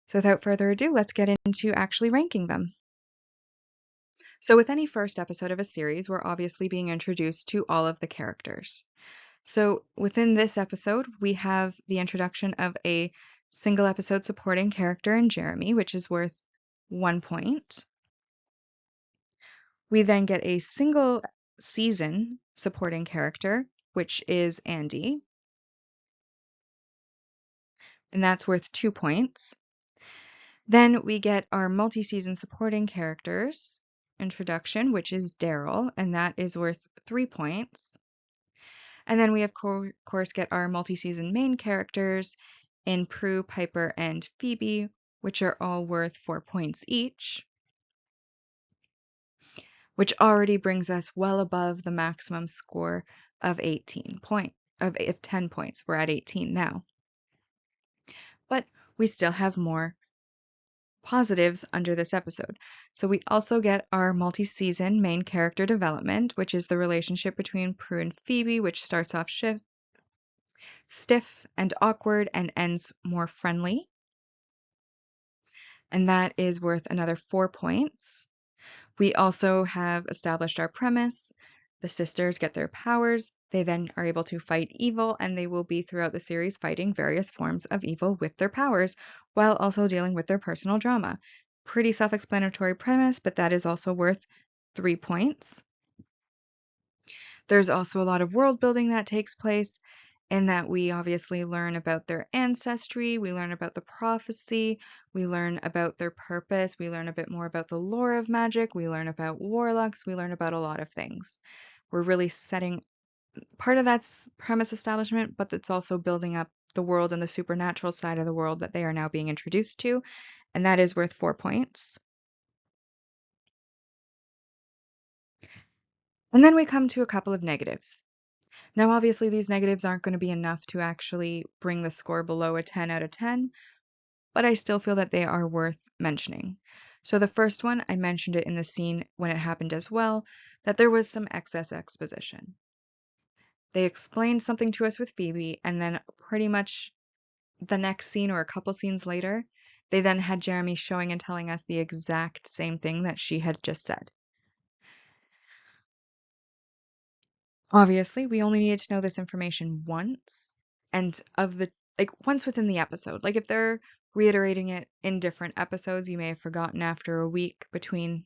So without further ado, let's get into actually ranking them. So with any first episode of a series, we're obviously being introduced to all of the characters. So within this episode, we have the introduction of a single episode supporting character in Jeremy, which is worth 1 point. We then get a single season supporting character, which is Andy, and that's worth 2 points. Then we get our multi-season supporting characters introduction, which is Daryl, and that is worth 3 points. And then we of course get our multi-season main characters in Prue, Piper, and Phoebe, which are all worth 4 points each, which already brings us well above the maximum score of 10 points. We're at 18 now. But we still have more positives under this episode. So we also get our multi-season main character development, which is the relationship between Prue and Phoebe, which starts off stiff and awkward and ends more friendly. And that is worth another 4 points. We also have established our premise. The sisters get their powers. They then are able to fight evil, and they will be throughout the series fighting various forms of evil with their powers, while also dealing with their personal drama. Pretty self-explanatory premise, but that is also worth 3 points. There's also a lot of world building that takes place, in that we obviously learn about their ancestry, we learn about the prophecy, we learn about their purpose, we learn a bit more about the lore of magic, we learn about warlocks, we learn about a lot of things. We're really setting part of that's premise establishment, but it's also building up the world and the supernatural side of the world that they are now being introduced to, and that is worth 4 points. And then we come to a couple of negatives. Now, obviously, these negatives aren't going to be enough to actually bring the score below a 10 out of 10, but I still feel that they are worth mentioning. So the first one, I mentioned it in the scene when it happened as well, that there was some excess exposition. They explained something to us with Phoebe, and then pretty much the next scene or a couple scenes later, they then had Jeremy showing and telling us the exact same thing that she had just said. Obviously, we only needed to know this information once, and once within the episode. Like if they're reiterating it in different episodes, you may have forgotten after a week between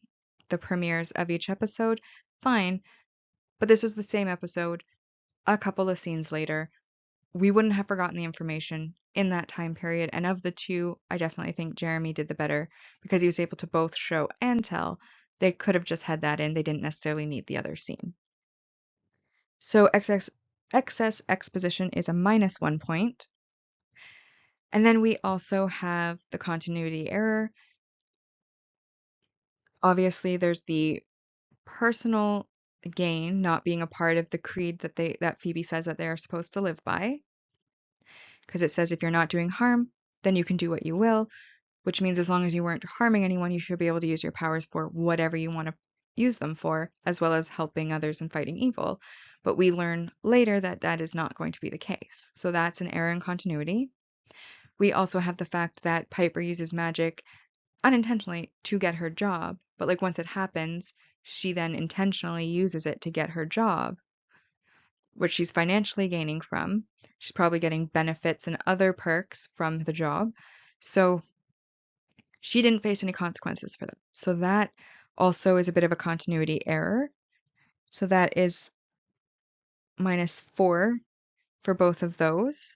the premieres of each episode, fine. But this was the same episode, a couple of scenes later. We wouldn't have forgotten the information in that time period. And of the two, I definitely think Jeremy did the better because he was able to both show and tell. They could have just had that in. They didn't necessarily need the other scene. So excess exposition is a -1 point. And then we also have the continuity error. Obviously, there's the personal gain not being a part of the creed that Phoebe says that they are supposed to live by. Because it says if you're not doing harm, then you can do what you will, which means as long as you weren't harming anyone, you should be able to use your powers for whatever you want to use them for, as well as helping others and fighting evil. But we learn later that that is not going to be the case. So that's an error in continuity. We also have the fact that Piper uses magic unintentionally to get her job, but like once it happens, she then intentionally uses it to get her job, which she's financially gaining from. She's probably getting benefits and other perks from the job. So she didn't face any consequences for them. So that also is a bit of a continuity error. So that is -4 for both of those.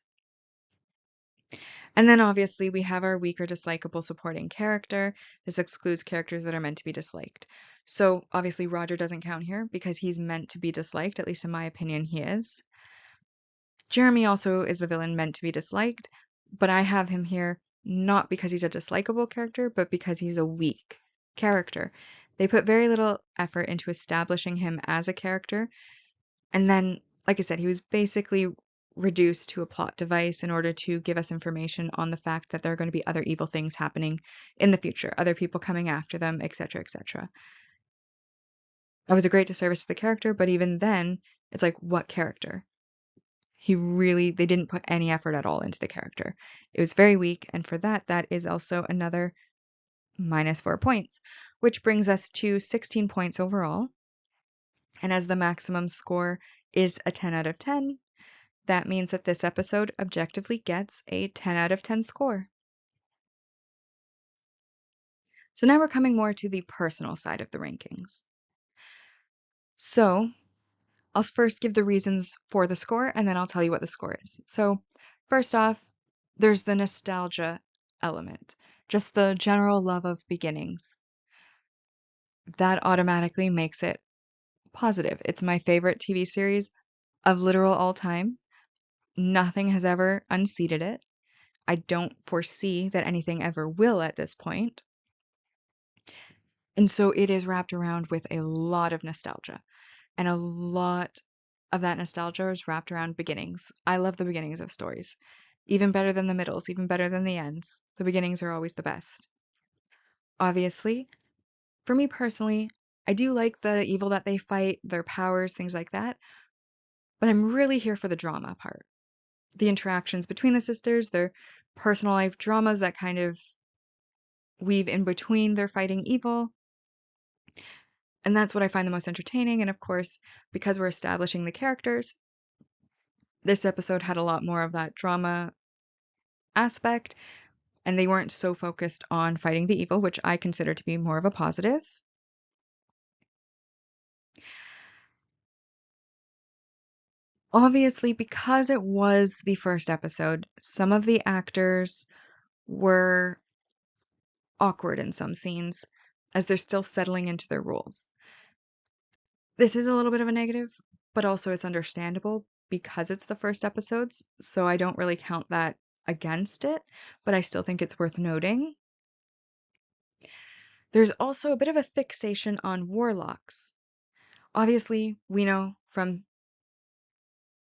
And then obviously we have our weak or dislikable supporting character. This excludes characters that are meant to be disliked. So obviously Roger doesn't count here because he's meant to be disliked, at least in my opinion he is. Jeremy also is the villain meant to be disliked, but I have him here not because he's a dislikable character, but because he's a weak character. They put very little effort into establishing him as a character, and then, like I said, he was basically reduced to a plot device in order to give us information on the fact that there are going to be other evil things happening in the future, other people coming after them, etc., etc. That was a great disservice to the character, but even then, it's like, what character? They didn't put any effort at all into the character. It was very weak, and for that, that is also another -4 points, which brings us to 16 points overall. And as the maximum score is a 10 out of 10, that means that this episode objectively gets a 10 out of 10 score. So now we're coming more to the personal side of the rankings. So I'll first give the reasons for the score, and then I'll tell you what the score is. So first off, there's the nostalgia element, just the general love of beginnings. That automatically makes it positive. It's my favorite TV series of literal all time. Nothing has ever unseated it. I don't foresee that anything ever will at this point. And so it is wrapped around with a lot of nostalgia. And a lot of that nostalgia is wrapped around beginnings. I love the beginnings of stories. Even better than the middles, even better than the ends. The beginnings are always the best. Obviously, for me personally, I do like the evil that they fight, their powers, things like that. But I'm really here for the drama part. The interactions between the sisters, their personal life dramas that kind of weave in between their fighting evil. And that's what I find the most entertaining. And of course, because we're establishing the characters, this episode had a lot more of that drama aspect, and they weren't so focused on fighting the evil, which I consider to be more of a positive. Obviously, because it was the first episode, some of the actors were awkward in some scenes as they're still settling into their roles. This is a little bit of a negative, but also it's understandable because it's the first episodes, so I don't really count that against it, but I still think it's worth noting. There's also a bit of a fixation on warlocks. Obviously, we know from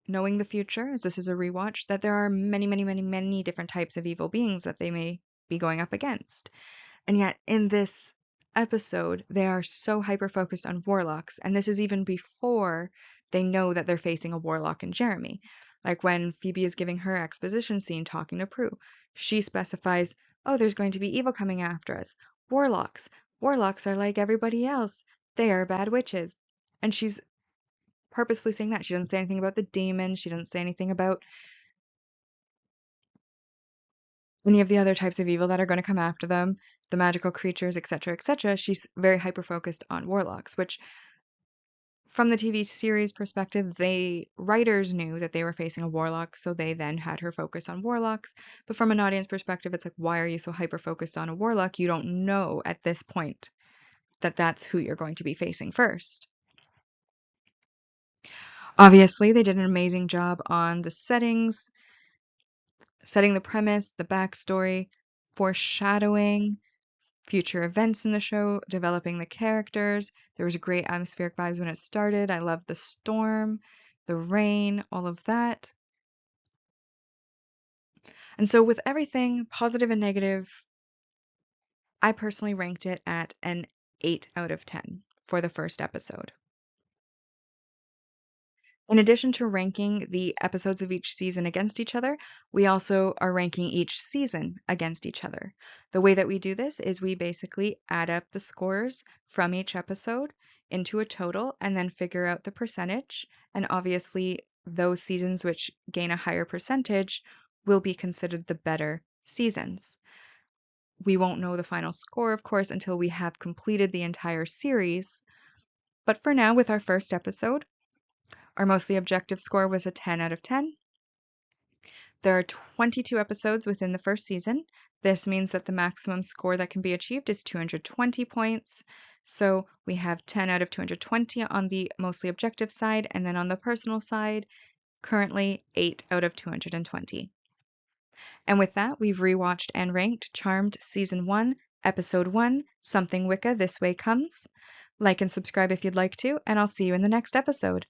knowing the future, as this is a rewatch, that there are many, many, many, many different types of evil beings that they may be going up against. And yet, in this episode, they are so hyper-focused on warlocks, and this is even before they know that they're facing a warlock in Jeremy. Like when Phoebe is giving her exposition scene talking to Prue, she specifies, oh, there's going to be evil coming after us. Warlocks. Warlocks are like everybody else. They are bad witches. And she's purposefully saying that. She doesn't say anything about the demons. She doesn't say anything about any of the other types of evil that are going to come after them, the magical creatures, etc., etc. She's very hyper focused on warlocks, which from the TV series perspective, writers knew that they were facing a warlock, so they then had her focus on warlocks. But from an audience perspective, it's like, why are you so hyper focused on a warlock? You don't know at this point that that's who you're going to be facing first. Obviously, they did an amazing job on the settings, setting the premise, the backstory, foreshadowing future events in the show, developing the characters. There was great atmospheric vibes when it started. I loved the storm, the rain, all of that. And so with everything, positive and negative, I personally ranked it at an 8 out of 10 for the first episode. In addition to ranking the episodes of each season against each other, we also are ranking each season against each other. The way that we do this is we basically add up the scores from each episode into a total and then figure out the percentage. And obviously, those seasons which gain a higher percentage will be considered the better seasons. We won't know the final score, of course, until we have completed the entire series. But for now, with our first episode, our mostly objective score was a 10 out of 10. There are 22 episodes within the first season. This means that the maximum score that can be achieved is 220 points. So we have 10 out of 220 on the mostly objective side, and then on the personal side, currently 8 out of 220. And with that, we've rewatched and ranked Charmed Season 1, Episode 1, Something Wicca This Way Comes. Like and subscribe if you'd like to, and I'll see you in the next episode.